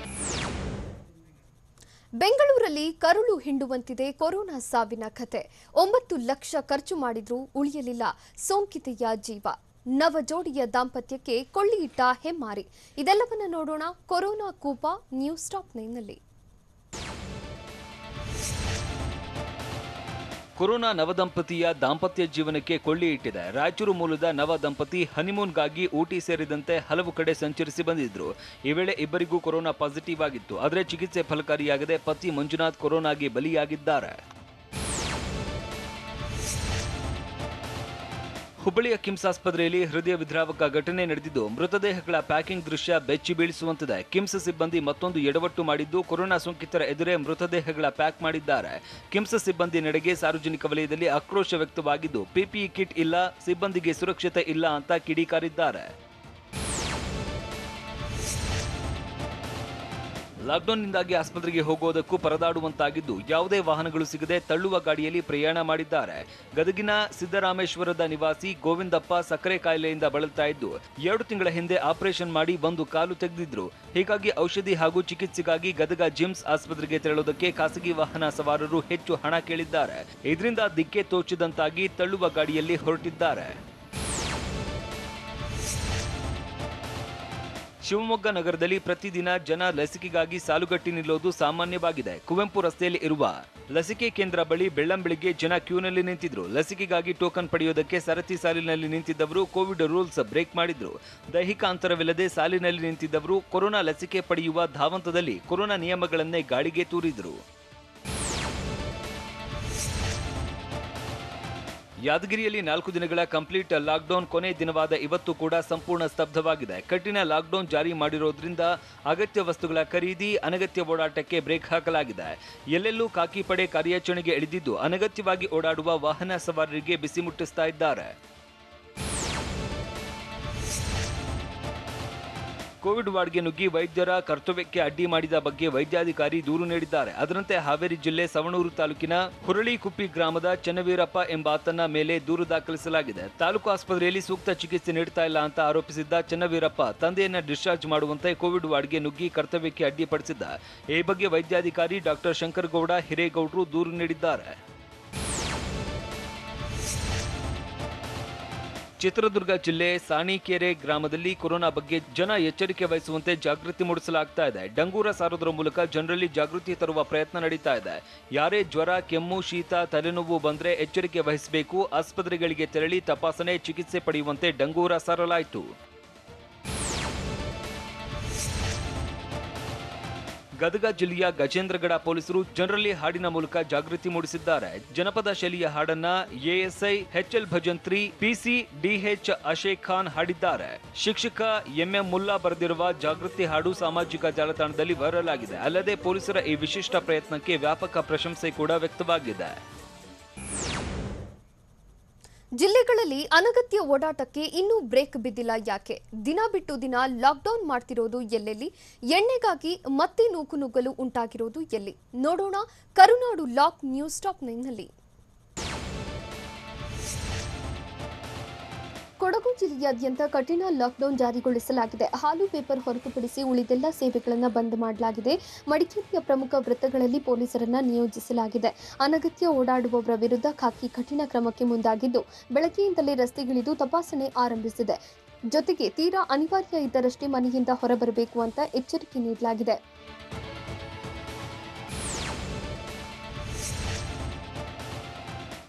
ಬೆಂಗಳೂರಲ್ಲಿ ಕರುಳು ಹಿಂಡುವಂತಿದೆ ಕೊರೋನಾ ಸಾವಿನ ಕತೆ. 9 ಲಕ್ಷ ಖರ್ಚು ಮಾಡಿದ್ರೂ ಉಳಿಯಲಿಲ್ಲ ಸೋಂಕಿತೆಯ ಜೀವ. ನವ ಜೋಡಿಯ ದಾಂಪತ್ಯಕ್ಕೆ ಕೊಳ್ಳಿಯಿಟ್ಟ ಹೆಮ್ಮಾರಿ. ಇದೆಲ್ಲವನ್ನ ನೋಡೋಣ ಕೊರೋನಾ ಕೂಪ ನ್ಯೂಸ್ ಟಾಪ್ 9ನಲ್ಲಿ. ಕೊರೋನಾ ನವದಂಪತಿಯ ದಾಂಪತ್ಯ ಜೀವನಕ್ಕೆ ಕೊಳ್ಳಿ ಇಟ್ಟಿದೆ. ರಾಯಚೂರು ಮೂಲದ ನವ ದಂಪತಿ ಹನಿಮೂನ್ಗಾಗಿ ಊಟಿ ಸೇರಿದಂತೆ ಹಲವು ಕಡೆ ಸಂಚರಿಸಿ ಬಂದಿದ್ರು. ಈ ವೇಳೆ ಇಬ್ಬರಿಗೂ ಕೊರೋನಾ ಪಾಸಿಟಿವ್ ಆಗಿತ್ತು. ಆದರೆ ಚಿಕಿತ್ಸೆ ಫಲಕಾರಿಯಾಗದೆ ಪತಿ ಮಂಜುನಾಥ್ ಕೊರೋನಾಗೆ ಬಲಿಯಾಗಿದ್ದಾರೆ. ಹುಬ್ಬಳ್ಳಿಯ ಕಿಮ್ಸ್ ಆಸ್ಪತ್ರೆಯಲ್ಲಿ ಹೃದಯ ವಿದ್ರಾವಕ ಘಟನೆ ನಡೆದಿದ್ದು, ಮೃತದೇಹಗಳ ಪ್ಯಾಕಿಂಗ್ ದೃಶ್ಯ ಬೆಚ್ಚಿ ಬೀಳಿಸುವಂತಿದೆ. ಕಿಮ್ಸ್ ಸಿಬ್ಬಂದಿ ಮತ್ತೊಂದು ಎಡವಟ್ಟು ಮಾಡಿದ್ದು, ಕೊರೋನಾ ಸೋಂಕಿತರ ಎದುರೇ ಮೃತದೇಹಗಳ ಪ್ಯಾಕ್ ಮಾಡಿದ್ದಾರೆ. ಕಿಮ್ಸ್ ಸಿಬ್ಬಂದಿ ನಡೆಗೆ ಸಾರ್ವಜನಿಕ ವಲಯದಲ್ಲಿ ಆಕ್ರೋಶ ವ್ಯಕ್ತವಾಗಿದ್ದು, ಪಿಪಿಇ ಕಿಟ್ ಇಲ್ಲ, ಸಿಬ್ಬಂದಿಗೆ ಸುರಕ್ಷತೆ ಇಲ್ಲ ಅಂತ ಕಿಡಿಕಾರಿದ್ದಾರೆ. ಲಾಕ್ಡೌನ್ನಿಂದಾಗಿ ಆಸ್ಪತ್ರೆಗೆ ಹೋಗುವುದಕ್ಕೂ ಪರದಾಡುವಂತಾಗಿದ್ದು, ಯಾವುದೇ ವಾಹನಗಳು ಸಿಗದೆ ತಳ್ಳುವ ಗಾಡಿಯಲ್ಲಿ ಪ್ರಯಾಣ ಮಾಡಿದ್ದಾರೆ. ಗದಗಿನ ಸಿದ್ದರಾಮೇಶ್ವರದ ನಿವಾಸಿ ಗೋವಿಂದಪ್ಪ ಸಕ್ಕರೆ ಕಾಯಿಲೆಯಿಂದ ಬಳಲ್ತಾ ಇದ್ದು, 2 ತಿಂಗಳ ಹಿಂದೆ ಆಪರೇಷನ್ ಮಾಡಿ 1 ಕಾಲು ತೆಗೆದಿದ್ರು. ಹೀಗಾಗಿ ಔಷಧಿ ಹಾಗೂ ಚಿಕಿತ್ಸೆಗಾಗಿ ಗದಗ ಜಿಮ್ಸ್ ಆಸ್ಪತ್ರೆಗೆ ತೆರಳುವುದಕ್ಕೆ ಖಾಸಗಿ ವಾಹನ ಸವಾರರು ಹೆಚ್ಚು ಹಣ ಕೇಳಿದ್ದಾರೆ. ಇದರಿಂದ ದಿಕ್ಕೆ ತೋಚದಂತಾಗಿ ತಳ್ಳುವ ಗಾಡಿಯಲ್ಲಿ ಹೊರಟಿದ್ದಾರೆ. ಶಿವಮೊಗ್ಗ ನಗರದಲ್ಲಿ ಪ್ರತಿದಿನ ಜನ ಲಸಿಕೆಗಾಗಿ ಸಾಲುಗಟ್ಟಿ ನಿಲ್ಲೋದು ಸಾಮಾನ್ಯವಾಗಿದೆ. ಕುವೆಂಪು ರಸ್ತೆಯಲ್ಲಿ ಇರುವ ಲಸಿಕೆ ಕೇಂದ್ರ ಬಳಿ ಬೆಳ್ಳಂಬೆಳಿಗ್ಗೆ ಜನ ಕ್ಯೂನಲ್ಲಿ ನಿಂತಿದ್ರು. ಲಸಿಕೆಗಾಗಿ ಟೋಕನ್ ಪಡೆಯೋದಕ್ಕೆ ಸರತಿ ಸಾಲಿನಲ್ಲಿ ನಿಂತಿದ್ದವರು ಕೋವಿಡ್ ರೂಲ್ಸ್ ಬ್ರೇಕ್ ಮಾಡಿದ್ರು. ದೈಹಿಕ ಅಂತರವಿಲ್ಲದೆ ಸಾಲಿನಲ್ಲಿ ನಿಂತಿದ್ದವರು ಕೊರೋನಾ ಲಸಿಕೆ ಪಡೆಯುವ ಧಾವಂತದಲ್ಲಿ ಕೊರೋನಾ ನಿಯಮಗಳನ್ನೇ ಗಾಳಿಗೆ ತೂರಿದ್ರು. ಯಾದಗಿರಿಯಲ್ಲಿ 4 ದಿನಗಳ ಕಂಪ್ಲೀಟ್ ಲಾಕ್ಡೌನ್ ಕೊನೆ ದಿನವಾದ ಇವತ್ತು ಕೂಡ ಸಂಪೂರ್ಣ ಸ್ತಬ್ಧವಾಗಿದೆ. ಕಠಿಣ ಲಾಕ್ಡೌನ್ ಜಾರಿ ಮಾಡಿರೋದ್ರಿಂದ ಅಗತ್ಯ ವಸ್ತುಗಳ ಖರೀದಿ, ಅನಗತ್ಯ ಓಡಾಟಕ್ಕೆ ಬ್ರೇಕ್ ಹಾಕಲಾಗಿದೆ. ಎಲ್ಲೆಲ್ಲೂ ಖಾಕಿ ಪಡೆ ಕಾರ್ಯಾಚರಣೆಗೆ ಇಳಿದಿದ್ದು, ಅನಗತ್ಯವಾಗಿ ಓಡಾಡುವ ವಾಹನ ಸವಾರರಿಗೆ ಬಿಸಿ ಮುಟ್ಟಿಸ್ತಾ ಇದ್ದಾರೆ. ಕೋವಿಡ್ ವಾರ್ಡ್ಗೆ ನುಗ್ಗಿ ವೈದ್ಯರ ಕರ್ತವ್ಯಕ್ಕೆ ಅಡ್ಡಿ ಮಾಡಿದ ಬಗ್ಗೆ ವೈದ್ಯಾಧಿಕಾರಿ ದೂರು ನೀಡಿದ್ದಾರೆ. ಅದರಂತೆ ಹಾವೇರಿ ಜಿಲ್ಲೆ ಸವಣೂರು ತಾಲೂಕಿನ ಹುರಳಿಕುಪ್ಪಿ ಗ್ರಾಮದ ಚನ್ನವೀರಪ್ಪ ಎಂಬಾತನ ಮೇಲೆ ದೂರು ದಾಖಲಿಸಲಾಗಿದೆ. ತಾಲೂಕು ಆಸ್ಪತ್ರೆಯಲ್ಲಿ ಸೂಕ್ತ ಚಿಕಿತ್ಸೆ ನೀಡ್ತಾ ಇಲ್ಲ ಅಂತ ಆರೋಪಿಸಿದ್ದ ಚನ್ನವೀರಪ್ಪ ತಂದೆಯನ್ನ ಡಿಸ್ಚಾರ್ಜ್ ಮಾಡುವಂತೆ ಕೋವಿಡ್ ವಾರ್ಡ್ಗೆ ನುಗ್ಗಿ ಕರ್ತವ್ಯಕ್ಕೆ ಅಡ್ಡಿಪಡಿಸಿದ್ದ. ಈ ಬಗ್ಗೆ ವೈದ್ಯಾಧಿಕಾರಿ ಡಾಕ್ಟರ್ ಶಂಕರಗೌಡ ಹಿರೇಗೌಡರು ದೂರು ನೀಡಿದ್ದಾರೆ. ಚಿತ್ರದುರ್ಗ ಜಿಲ್ಲೆ ಸಾಣಿಕೆರೆ ಗ್ರಾಮದಲ್ಲಿ ಕೊರೋನಾ ಬಗ್ಗೆ ಜನ ಎಚ್ಚರಿಕೆ ವಹಿಸುವಂತೆ ಜಾಗೃತಿ ಮೂಡಿಸಲಾಗ್ತಾ ಇದೆ. ಡಂಗೂರ ಸಾರೋದ್ರ ಮೂಲಕ ಜನರಲ್ಲಿ ಜಾಗೃತಿ ತರುವ ಪ್ರಯತ್ನ ನಡೀತಾ ಇದೆ. ಯಾರೇ ಜ್ವರ, ಕೆಮ್ಮು, ಶೀತ, ತಲೆನೋವು ಬಂದ್ರೆ ಎಚ್ಚರಿಕೆ ವಹಿಸಬೇಕು. ಆಸ್ಪತ್ರೆಗಳಿಗೆ ತೆರಳಿ ತಪಾಸಣೆ, ಚಿಕಿತ್ಸೆ ಪಡೆಯುವಂತೆ ಡಂಗೂರ ಸಾರಲಾಯಿತು. ಗದಗ ಜಿಲ್ಲೆಯ ಗಜೇಂದ್ರಗಡ ಪೊಲೀಸರು ಜನರಲ್ಲಿ ಹಾಡಿನ ಮೂಲಕ ಜಾಗೃತಿ ಮೂಡಿಸಿದ್ದಾರೆ. ಜನಪದ ಶೈಲಿಯ ಹಾಡನ್ನ ASI H L Bhajantri, PC D H Ashek Khan ಹಾಡಿದ್ದಾರೆ. ಶಿಕ್ಷಕ ಎಂಎಂ ಮುಲ್ಲಾ ಬರೆದಿರುವ ಜಾಗೃತಿ ಹಾಡು ಸಾಮಾಜಿಕ ಜಾಲತಾಣದಲ್ಲಿ ವೈರಲ್ ಆಗಿದೆ. ಅಲ್ಲದೆ ಪೊಲೀಸರ ಈ ವಿಶಿಷ್ಟ ಪ್ರಯತ್ನಕ್ಕೆ ವ್ಯಾಪಕ ಪ್ರಶಂಸೆ ಕೂಡ ವ್ಯಕ್ತವಾಗಿದೆ. ಜಿಲ್ಲೆಗಳಲ್ಲಿ ಅನಗತ್ಯ ಓಡಾಟಕ್ಕೆ ಇನ್ನೂ ಬ್ರೇಕ್ ಬಿದ್ದಿಲ್ಲ ಯಾಕೆ? ದಿನ ಬಿಟ್ಟು ದಿನ ಲಾಕ್ಡೌನ್ ಮಾಡ್ತಿರೋದು ಎಲ್ಲೆಲ್ಲಿ? ಎಣ್ಣೆಗಾಗಿ ಮತ್ತೆ ನೂಕುನುಗ್ಗಲು ಉಂಟಾಗಿರೋದು ಎಲ್ಲಿ? ನೋಡೋಣ ಕರುನಾಡು ಲಾಕ್ ನ್ಯೂಸ್ ಟಾಪ್ 9ನಲ್ಲಿ. ಕೊಡಗು ಜಿಲ್ಲೆಯಾದ್ಯಂತ ಕಠಿಣ ಲಾಕ್ಡೌನ್ ಜಾರಿಗೊಳಿಸಲಾಗಿದೆ. ಹಾಲು ಪೇಪರ್ ಹೊರತುಪಡಿಸಿ ಉಳಿದೆಲ್ಲ ಸೇವೆಗಳನ್ನು ಬಂದ್ ಮಾಡಲಾಗಿದೆ. ಮಡಿಕೇರಿಯ ಪ್ರಮುಖ ವೃತ್ತಗಳಲ್ಲಿ ಪೊಲೀಸರನ್ನ ನಿಯೋಜಿಸಲಾಗಿದೆ. ಅನಗತ್ಯ ಓಡಾಡುವವರ ವಿರುದ್ಧ ಖಾಕಿ ಕಠಿಣ ಕ್ರಮಕ್ಕೆ ಮುಂದಾಗಿದ್ದು, ಬೆಳಗ್ಗೆಯಿಂದಲೇ ರಸ್ತೆಗಿಳಿದು ತಪಾಸಣೆ ಆರಂಭಿಸಿದೆ. ಜೊತೆಗೆ ತೀರಾ ಅನಿವಾರ್ಯ ಇದ್ದರಷ್ಟೇ ಮನೆಯಿಂದ ಹೊರಬರಬೇಕು ಅಂತ ಎಚ್ಚರಿಕೆ ನೀಡಲಾಗಿದೆ.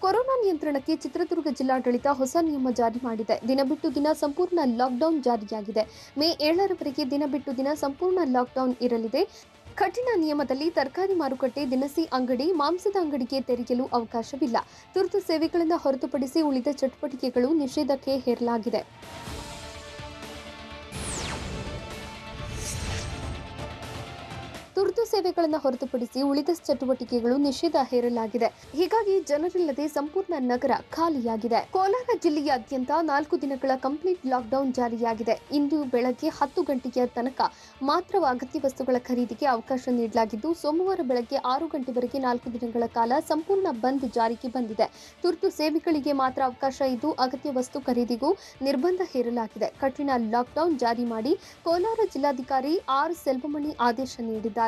ಕೊರೋನಾ ನಿಯಂತ್ರಣಕ್ಕೆ ಚಿತ್ರದುರ್ಗ ಜಿಲ್ಲಾಡಳಿತ ಹೊಸ ನಿಯಮ ಜಾರಿ ಮಾಡಿದೆ. ದಿನ ಬಿಟ್ಟು ದಿನ ಸಂಪೂರ್ಣ ಲಾಕ್ಡೌನ್ ಜಾರಿಯಾಗಿದೆ. ಮೇ 7ರವರೆಗೆ ದಿನ ಬಿಟ್ಟು ದಿನ ಸಂಪೂರ್ಣ ಲಾಕ್ಡೌನ್ ಇರಲಿದೆ. ಕಠಿಣ ನಿಯಮದಲ್ಲಿ ತರಕಾರಿ ಮಾರುಕಟ್ಟೆ, ದಿನಸಿ ಅಂಗಡಿ, ಮಾಂಸದ ಅಂಗಡಿಗೆ ತೆರೆಯಲು ಅವಕಾಶವಿಲ್ಲ. ತುರ್ತು ಸೇವೆಗಳನ್ನು ಹೊರತುಪಡಿಸಿ ಉಳಿದ ಚಟುವಟಿಕೆಗಳು ನಿಷೇಧಕ್ಕೆ ಹೇರಲಾಗಿದೆ. ತುರ್ತು ಸೇವೆಗಳನ್ನು ಹೊರತುಪಡಿಸಿ ಉಳಿದ ಚಟುವಟಿಕೆಗಳು ನಿಷೇಧ ಹೇರಲಾಗಿದೆ. ಹೀಗಾಗಿ ಜನರಿಲ್ಲದೆ ಸಂಪೂರ್ಣ ನಗರ ಖಾಲಿಯಾಗಿದೆ. ಕೋಲಾರ ಜಿಲ್ಲೆಯಾದ್ಯಂತ 4 ದಿನಗಳ ಕಂಪ್ಲೀಟ್ ಲಾಕ್ಡೌನ್ ಜಾರಿಯಾಗಿದೆ. ಇಂದು ಬೆಳಗ್ಗೆ 10 ಗಂಟೆಯ ತನಕ ಮಾತ್ರ ಅಗತ್ಯ ವಸ್ತುಗಳ ಖರೀದಿಗೆ ಅವಕಾಶ ನೀಡಲಾಗಿದ್ದು, ಸೋಮವಾರ ಬೆಳಗ್ಗೆ 6 ಗಂಟೆವರೆಗೆ 4 ದಿನಗಳ ಕಾಲ ಸಂಪೂರ್ಣ ಬಂದ್ ಜಾರಿಗೆ ಬಂದಿದೆ. ತುರ್ತು ಸೇವೆಗಳಿಗೆ ಮಾತ್ರ ಅವಕಾಶ ಇದ್ದು, ಅಗತ್ಯ ವಸ್ತು ಖರೀದಿಗೂ ನಿರ್ಬಂಧ ಹೇರಲಾಗಿದೆ. ಕಠಿಣ ಲಾಕ್ಡೌನ್ ಜಾರಿ ಮಾಡಿ ಕೋಲಾರ ಜಿಲ್ಲಾಧಿಕಾರಿ ಆರ್ ಸೆಲ್ವಮಣಿ ಆದೇಶ ನೀಡಿದ್ದಾರೆ.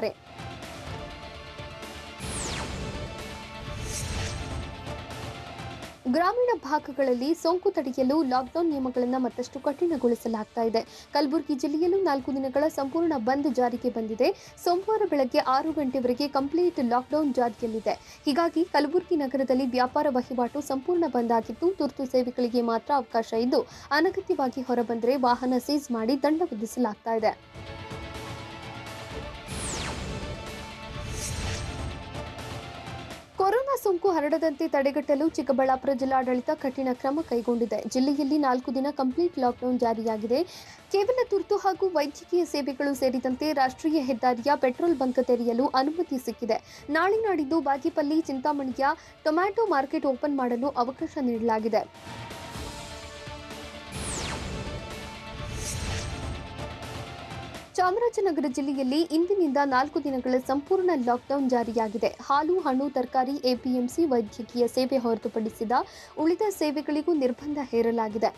ಗ್ರಾಮೀಣ ಭಾಗಗಳಲ್ಲಿ ಸೋಂಕು ತಡೆಯಲು ಲಾಕ್ಡೌನ್ ನಿಯಮಗಳನ್ನು ಮತ್ತಷ್ಟು ಕಠಿಣಗೊಳಿಸಲಾಗ್ತಾ ಇದೆ. ಕಲಬುರಗಿ ಜಿಲ್ಲೆಯಲ್ಲೂ 4 ದಿನಗಳ ಸಂಪೂರ್ಣ ಬಂದ್ ಜಾರಿಗೆ ಬಂದಿದೆ. ಸೋಮವಾರ ಬೆಳಗ್ಗೆ 6 ಗಂಟೆವರೆಗೆ ಕಂಪ್ಲೀಟ್ ಲಾಕ್ಡೌನ್ ಜಾರಿಯಲ್ಲಿದೆ. ಹೀಗಾಗಿ ಕಲಬುರಗಿ ನಗರದಲ್ಲಿ ವ್ಯಾಪಾರ ವಹಿವಾಟು ಸಂಪೂರ್ಣ ಬಂದ್ ಆಗಿದ್ದು, ತುರ್ತು ಸೇವೆಗಳಿಗೆ ಮಾತ್ರ ಅವಕಾಶ ಇದ್ದು, ಅನಗತ್ಯವಾಗಿ ಹೊರಬಂದರೆ ವಾಹನ ಸೀಸ್ ಮಾಡಿ ದಂಡ ವಿಧಿಸಲಾಗ್ತಾ ಇದೆ. ಕೊರೋನಾ ಸೋಂಕು ಹರಡದಂತೆ ತಡೆಗಟ್ಟಲು ಚಿಕ್ಕಬಳ್ಳಾಪುರ ಜಿಲ್ಲಾಡಳಿತ ಕಠಿಣ ಕ್ರಮ ಕೈಗೊಂಡಿದೆ. ಜಿಲ್ಲೆಯಲ್ಲಿ 4 ದಿನ ಕಂಪ್ಲೀಟ್ ಲಾಕ್ಡೌನ್ ಜಾರಿಯಾಗಿದೆ. ಕೇವಲ ತುರ್ತು ಹಾಗೂ ವೈದ್ಯಕೀಯ ಸೇವೆಗಳು ಸೇರಿದಂತೆ ರಾಷ್ಟ್ರೀಯ ಹೆದ್ದಾರಿಯ ಪೆಟ್ರೋಲ್ ಬಂಕ್ ತೆರೆಯಲು ಅನುಮತಿ ಸಿಕ್ಕಿದೆ. ನಾಳೆ ನಾಡಿದ್ದು ಬಾಗೇಪಲ್ಲಿ, ಚಿಂತಾಮಣಿಯ ಟೊಮ್ಯಾಟೊ ಮಾರ್ಕೆಟ್ ಓಪನ್ ಮಾಡಲು ಅವಕಾಶ ನೀಡಲಾಗಿದೆ. ಚಾಮರಾಜನಗರ ಜಿಲ್ಲೆಯಲ್ಲಿ ಇಂದಿನಿಂದ 4 ದಿನಗಳ ಸಂಪೂರ್ಣ ಲಾಕ್ಡೌನ್ ಜಾರಿಯಾಗಿದೆ. ಹಾಲು, ಹಣ್ಣು, ತರಕಾರಿ, ಎಪಿಎಂಸಿ, ವೈದ್ಯಕೀಯ ಸೇವೆ ಹೊರತುಪಡಿಸಿದ ಉಳಿದ ಸೇವೆಗಳಿಗೂ ನಿರ್ಬಂಧ ಹೇರಲಾಗಿದೆ.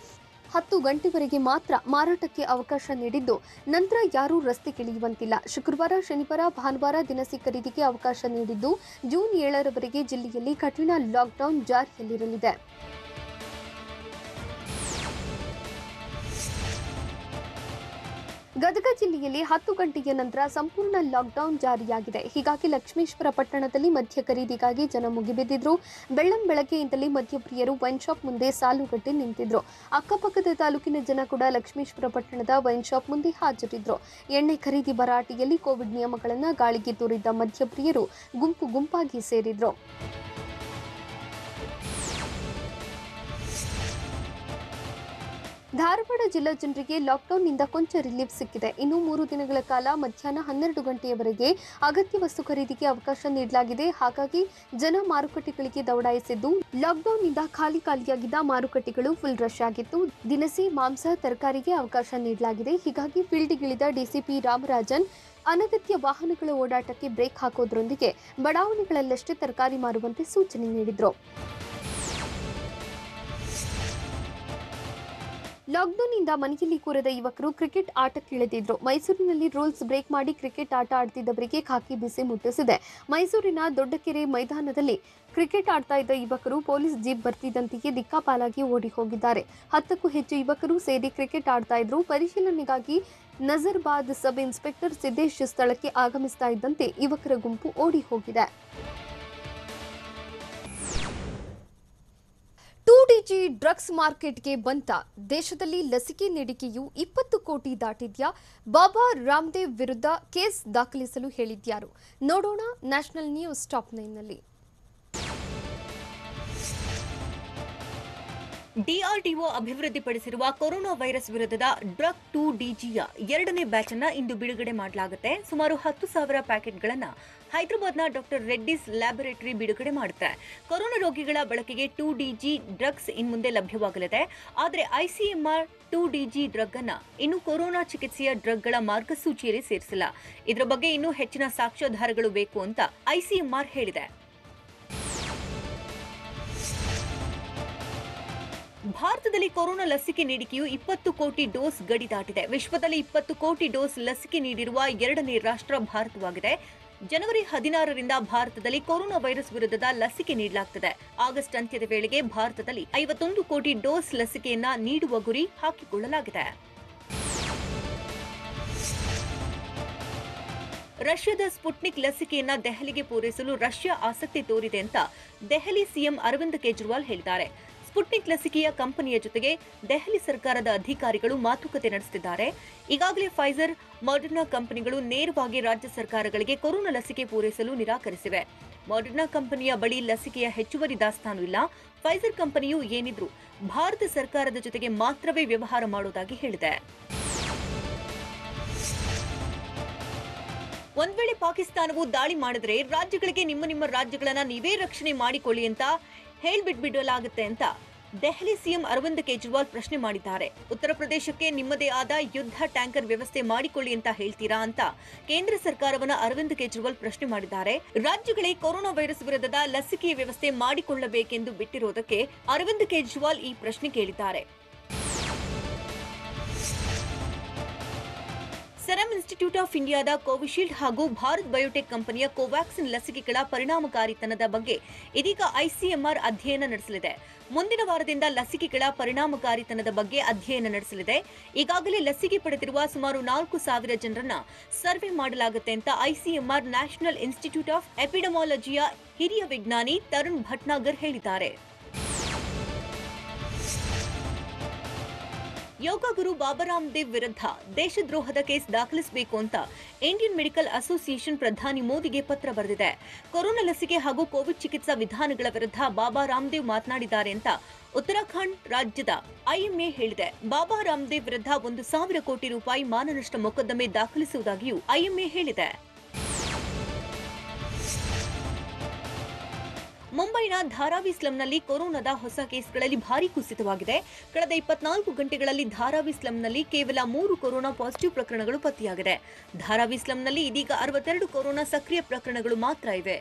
10 ಗಂಟೆವರೆಗೆ ಮಾತ್ರ ಮಾರಾಟಕ್ಕೆ ಅವಕಾಶ ನೀಡಿದ್ದು, ನಂತರ ಯಾರೂ ರಸ್ತೆಗಿಳಿಯುವಂತಿಲ್ಲ. ಶುಕ್ರವಾರ, ಶನಿವಾರ, ಭಾನುವಾರ ದಿನಸಿ ಖರೀದಿಗೆ ಅವಕಾಶ ನೀಡಿದ್ದು, ಜೂನ್ 7ರವರೆಗೆ ಜಿಲ್ಲೆಯಲ್ಲಿ ಕಠಿಣ ಲಾಕ್ಡೌನ್ ಜಾರಿಯಲ್ಲಿರಲಿದೆ. ಗದಗ ಜಿಲ್ಲೆಯಲ್ಲಿ 10 ಗಂಟೆಯ ನಂತರ ಸಂಪೂರ್ಣ ಲಾಕ್ಡೌನ್ ಜಾರಿಯಾಗಿದೆ. ಹೀಗಾಗಿ ಲಕ್ಷ್ಮೇಶ್ವರ ಪಟ್ಟಣದಲ್ಲಿ ಮದ್ಯ ಖರೀದಿಗಾಗಿ ಜನ ಮುಗಿಬಿದ್ದಿದ್ರು. ಬೆಳಗ್ಗೆಯಿಂದಲೇ ಮದ್ಯಪ್ರಿಯರು ವೈನ್ ಶಾಪ್ ಮುಂದೆ ಸಾಲುಗಟ್ಟಿ ನಿಂತಿದ್ರು. ಅಕ್ಕಪಕ್ಕದ ತಾಲೂಕಿನ ಜನ ಕೂಡ ಲಕ್ಷ್ಮೇಶ್ವರ ಪಟ್ಟಣದ ವೈನ್ ಶಾಪ್ ಮುಂದೆ ಹಾಜರಿದ್ರು. ಎಣ್ಣೆ ಖರೀದಿ ಭರಾಟೆಯಲ್ಲಿ ಕೋವಿಡ್ ನಿಯಮಗಳನ್ನು ಗಾಳಿಗೆ ತೂರಿದ್ದ ಮದ್ಯಪ್ರಿಯರು ಗುಂಪಾಗಿ ಸೇರಿದ್ರು. ಧಾರವಾಡ ಜಿಲ್ಲಾ ಜನರಿಗೆ ಲಾಕ್ಡೌನ್ನಿಂದ ಕೊಂಚ ರಿಲೀಫ್ ಸಿಕ್ಕಿದೆ. ಇನ್ನು 3 ದಿನಗಳ ಕಾಲ ಮಧ್ಯಾಹ್ನ 12 ಗಂಟೆಯವರೆಗೆ ಅಗತ್ಯ ವಸ್ತು ಖರೀದಿಗೆ ಅವಕಾಶ ನೀಡಲಾಗಿದೆ. ಹಾಗಾಗಿ ಜನ ಮಾರುಕಟ್ಟೆಗಳಿಗೆ ದೌಡಾಯಿಸಿದ್ದು, ಲಾಕ್ಡೌನ್ನಿಂದ ಖಾಲಿಯಾಗಿದ್ದ ಮಾರುಕಟ್ಟೆಗಳು ಫುಲ್ ರಶ್ ಆಗಿತ್ತು. ದಿನಸಿ, ಮಾಂಸ, ತರಕಾರಿಗೆ ಅವಕಾಶ ನೀಡಲಾಗಿದೆ. ಹೀಗಾಗಿ ಫೀಲ್ಡ್ಗಿಳಿದ ಡಿಸಿಪಿ ರಾಮರಾಜನ್ ಅನಗತ್ಯ ವಾಹನಗಳ ಓಡಾಟಕ್ಕೆ ಬ್ರೇಕ್ ಹಾಕೋದ್ರೊಂದಿಗೆ ಬಡಾವಣೆಗಳಲ್ಲಷ್ಟೇ ತರಕಾರಿ ಮಾರುವಂತೆ ಸೂಚನೆ ನೀಡಿದರು. ಲಾಕ್ಡೌನ್ನಿಂದ ಮನೆಯಲ್ಲಿ ಕೂರದ ಯುವಕರು ಕ್ರಿಕೆಟ್ ಆಟಕ್ಕಿಳಿದಿದ್ರು. ಮೈಸೂರಿನಲ್ಲಿ ರೂಲ್ಸ್ ಬ್ರೇಕ್ ಮಾಡಿ ಕ್ರಿಕೆಟ್ ಆಟ ಆಡ್ತಿದ್ದವರಿಗೆ ಖಾಕಿ ಬಿಸಿ ಮುಟ್ಟಿಸಿದೆ. ಮೈಸೂರಿನ ದೊಡ್ಡಕೆರೆ ಮೈದಾನದಲ್ಲಿ ಕ್ರಿಕೆಟ್ ಆಡ್ತಾ ಇದ್ದ ಯುವಕರು ಪೊಲೀಸ್ ಜೀಪ್ ಬರ್ತಿದ್ದಂತೆಯೇ ದಿಕ್ಕಾಪಾಲಾಗಿ ಓಡಿ ಹೋಗಿದ್ದಾರೆ. 10ಕ್ಕೂ ಹೆಚ್ಚು ಯುವಕರು ಸೇರಿ ಕ್ರಿಕೆಟ್ ಆಡ್ತಾ ಇದ್ರು. ಪರಿಶೀಲನೆಗಾಗಿ ನಜರ್ಬಾದ್ ಸಬ್ ಇನ್ಸ್ಪೆಕ್ಟರ್ ಸಿದ್ದೇಶ್ ಸ್ಥಳಕ್ಕೆ ಆಗಮಿಸ್ತಾ ಇದ್ದಂತೆ ಯುವಕರ ಗುಂಪು ಓಡಿ ಹೋಗಿದೆ. 2DG ಡ್ರಗ್ಸ್ ಮಾರ್ಕೆಟ್ಗೆ ಬಂತ. ದೇಶದಲ್ಲಿ ಲಸಿಕೆ ನೀಡಿಕೆಯು 20 ಕೋಟಿ ದಾಟಿದ್ಯಾ? ಬಾಬಾ ರಾಮದೇವ್ ವಿರುದ್ಧ ಕೇಸ್ ದಾಖಲಿಸಲು ಹೇಳಿದ್ಯಾರು? ನೋಡೋಣ ನ್ಯಾಷನಲ್ ನ್ಯೂಸ್ ಟಾಪ್ 9ನಲ್ಲಿ. ಡಿಆರ್ಡಿಒ ಅಭಿವೃದ್ಧಿಪಡಿಸಿರುವ ಕೊರೋನಾ ವೈರಸ್ ವಿರುದ್ಧದ ಡ್ರಗ್ 2DGಯ 2ನೇ ಬ್ಯಾಚ್ ಅನ್ನು ಇಂದು ಬಿಡುಗಡೆ ಮಾಡಲಾಗುತ್ತೆ. ಸುಮಾರು 10,000 ಪ್ಯಾಕೆಟ್ಗಳನ್ನು ಹೈದರಾಬಾದ್ನ ಡಾಕ್ಟರ್ ರೆಡ್ಡಿಸ್ ಲ್ಯಾಬೊರೇಟರಿ ಬಿಡುಗಡೆ ಮಾಡುತ್ತೆ. ಕೊರೋನಾ ರೋಗಿಗಳ ಬಳಕೆಗೆ 2DG ಡ್ರಗ್ಸ್ ಇನ್ಮುಂದೆ ಲಭ್ಯವಾಗಲಿದೆ. ಆದರೆ ICMR 2DG ಡ್ರಗ್ ಅನ್ನ ಇನ್ನು ಕೊರೋನಾ ಚಿಕಿತ್ಸೆಯ ಡ್ರಗ್ಗಳ ಮಾರ್ಗಸೂಚಿಯಲ್ಲಿ ಸೇರಿಸಿಲ್ಲ. ಇದರ ಬಗ್ಗೆ ಇನ್ನೂ ಹೆಚ್ಚಿನ ಸಾಕ್ಷ್ಯಾಧಾರಗಳು ಬೇಕು ಅಂತ ICMR ಹೇಳಿದೆ. ಭಾರತದಲ್ಲಿ ಕೊರೋನಾ ಲಸಿಕೆ ನೀಡಿಕೆಯು 20 ಕೋಟಿ ಡೋಸ್ ಗಡಿ ದಾಟಿದೆ. ವಿಶ್ವದಲ್ಲಿ 20 ಕೋಟಿ ಡೋಸ್ ಲಸಿಕೆ ನೀಡಿರುವ 2ನೇ ರಾಷ್ಟ್ರ ಭಾರತವಾಗಿದೆ. ಜನವರಿ 16ರಿಂದ ಭಾರತದಲ್ಲಿ ಕೊರೋನಾ ವೈರಸ್ ವಿರುದ್ಧದ ಲಸಿಕೆ ನೀಡಲಾಗುತ್ತದೆ. ಆಗಸ್ಟ್ ಅಂತ್ಯದ ವೇಳೆಗೆ ಭಾರತದಲ್ಲಿ 51 ಕೋಟಿ ಡೋಸ್ ಲಸಿಕೆಯನ್ನ ನೀಡುವ ಗುರಿ ಹಾಕಿಕೊಳ್ಳಲಾಗಿದೆ. ರಷ್ಯಾದ ಸ್ಪುಟ್ನಿಕ್ ಲಸಿಕೆಯನ್ನ ದೆಹಲಿಗೆ ಪೂರೈಸಲು ರಷ್ಯಾ ಆಸಕ್ತಿ ತೋರಿದೆ ಅಂತ ದೆಹಲಿ ಸಿಎಂ ಅರವಿಂದ್ ಕೇಜ್ರಿವಾಲ್ ಹೇಳಿದ್ದಾರೆ. ಸ್ಪುಟ್ನಿಕ್ ಲಸಿಕೆಯ ಕಂಪನಿಯ ಜೊತೆಗೆ ದೆಹಲಿ ಸರ್ಕಾರದ ಅಧಿಕಾರಿಗಳು ಮಾತುಕತೆ ನಡೆಸುತ್ತಿದ್ದಾರೆ. ಈಗಾಗಲೇ ಫೈಜರ್, ಮಾಡರ್ನಾ ಕಂಪನಿಗಳು ನೇರವಾಗಿ ರಾಜ್ಯ ಸರ್ಕಾರಗಳಿಗೆ ಕೊರೋನಾ ಲಸಿಕೆ ಪೂರೈಸಲು ನಿರಾಕರಿಸಿವೆ. ಮಾಡರ್ನಾ ಕಂಪನಿಯ ಬಳಿ ಲಸಿಕೆಯ ಹೆಚ್ಚುವರಿ ದಾಸ್ತಾನು ಇಲ್ಲ. ಫೈಜರ್ ಕಂಪನಿಯು ಏನಿದ್ರು ಭಾರತ ಸರ್ಕಾರದ ಜೊತೆಗೆ ಮಾತ್ರವೇ ವ್ಯವಹಾರ ಮಾಡುವುದಾಗಿ ಹೇಳಿದೆ. ಒಂದ್ ವೇಳೆ ಪಾಕಿಸ್ತಾನವು ದಾಳಿ ಮಾಡಿದ್ರೆ ರಾಜ್ಯಗಳಿಗೆ ನಿಮ್ಮ ರಾಜ್ಯಗಳನ್ನ ನೀವೇ ರಕ್ಷಣೆ ಮಾಡಿಕೊಳ್ಳಿ ಅಂತ ಹೇಳ್ಬಿಡಲಾಗುತ್ತೆ ಅಂತ ದೆಹಲಿ ಸಿಎಂ ಅರವಿಂದ್ ಕೇಜ್ರಿವಾಲ್ ಪ್ರಶ್ನೆ ಮಾಡಿದ್ದಾರೆ. ಉತ್ತರ ಪ್ರದೇಶಕ್ಕೆ ನಿಮ್ಮದೇ ಆದ ಯುದ್ಧ ಟ್ಯಾಂಕರ್ ವ್ಯವಸ್ಥೆ ಮಾಡಿಕೊಳ್ಳಿ ಅಂತ ಹೇಳ್ತೀರಾ ಅಂತ ಕೇಂದ್ರ ಸರ್ಕಾರವನ್ನ ಅರವಿಂದ್ ಕೇಜ್ರಿವಾಲ್ ಪ್ರಶ್ನೆ ಮಾಡಿದ್ದಾರೆ. ರಾಜ್ಯಗಳೇ ಕೊರೋನಾ ವೈರಸ್ ವಿರುದ್ಧದ ಲಸಿಕೆಯ ವ್ಯವಸ್ಥೆ ಮಾಡಿಕೊಳ್ಳಬೇಕೆಂದು ಬಿಟ್ಟಿರುವುದಕ್ಕೆ ಅರವಿಂದ್ ಕೇಜ್ರಿವಾಲ್ ಈ ಪ್ರಶ್ನೆ ಕೇಳಿದ್ದಾರೆ. ಸೆರಮ್ ಇನ್ಸ್ಟಿಟ್ಯೂಟ್ ಆಫ್ ಇಂಡಿಯಾದ ಕೋವಿಶೀಲ್ಡ್ ಹಾಗೂ ಭಾರತ್ ಬಯೋಟೆಕ್ ಕಂಪನಿಯ ಕೋವ್ಯಾಕ್ಸಿನ್ ಲಸಿಕೆಗಳ ಪರಿಣಾಮಕಾರಿತನದ ಬಗ್ಗೆ ಇದೀಗ ICMR ಅಧ್ಯಯನ ನಡೆಸಲಿದೆ. ಮುಂದಿನ ವಾರದಿಂದ ಲಸಿಕೆಗಳ ಪರಿಣಾಮಕಾರಿತನದ ಬಗ್ಗೆ ಅಧ್ಯಯನ ನಡೆಸಲಿದೆ. ಈಗಾಗಲೇ ಲಸಿಕೆ ಪಡೆದಿರುವ ಸುಮಾರು 4,000 ಜನರನ್ನ ಸರ್ವೆ ಮಾಡಲಾಗುತ್ತೆ ಅಂತ ICMR ನ್ಯಾಷನಲ್ ಇನ್ಸ್ಟಿಟ್ಯೂಟ್ ಆಫ್ ಎಪಿಡೆಮಾಲಜಿಯ ಹಿರಿಯ ವಿಜ್ಞಾನಿ ತರುಣ್ ಭಟ್ನಾಗರ್ ಹೇಳಿದ್ದಾರೆ. ಯೋಗ ಗುರು ಬಾಬಾ ರಾಮದೇವ್ ವಿರುದ್ಧ ದೇಶದ್ರೋಹದ ಕೇಸ್ ದಾಖಲಿಸಬೇಕು ಅಂತ ಇಂಡಿಯನ್ ಮೆಡಿಕಲ್ ಅಸೋಸಿಯೇಷನ್ ಪ್ರಧಾನಿ ಮೋದಿಗೆ ಪತ್ರ ಬರೆದಿದೆ. ಕೊರೋನಾ ಲಸಿಕೆ ಹಾಗೂ ಕೋವಿಡ್ ಚಿಕಿತ್ಸಾ ವಿಧಾನಗಳ ವಿರುದ್ಧ ಬಾಬಾ ರಾಮದೇವ್ ಮಾತನಾಡಿದ್ದಾರೆ ಅಂತ ಉತ್ತರಾಖಂಡ್ ರಾಜ್ಯದ IMA ಹೇಳಿದೆ. ಬಾಬಾ ರಾಮದೇವ್ ವಿರುದ್ಧ 1,000 ಕೋಟಿ ರೂಪಾಯಿ ಮಾನನಷ್ಟ ಮೊಕದ್ದಮೆ ದಾಖಲಿಸುವುದಾಗಿಯೂ IMA ಹೇಳಿದೆ. ಮುಂಬೈನ ಧಾರಾವಿ ಸ್ಲಂನಲ್ಲಿ ಕೊರೋನಾದ ಹೊಸ ಕೇಸ್ಗಳಲ್ಲಿ ಭಾರೀ ಕುಸಿತವಾಗಿದೆ. ಕಳೆದ 24 ಗಂಟೆಗಳಲ್ಲಿ ಧಾರಾವಿ ಸ್ಲಂನಲ್ಲಿ ಕೇವಲ 3 ಕೊರೋನಾ ಪಾಸಿಟಿವ್ ಪ್ರಕರಣಗಳು ಪತ್ತೆಯಾಗಿದೆ. ಧಾರಾವಿ ಸ್ಲಂನಲ್ಲಿ ಇದೀಗ 62 ಕೊರೋನಾ ಸಕ್ರಿಯ ಪ್ರಕರಣಗಳು ಮಾತ್ರ ಇವೆ.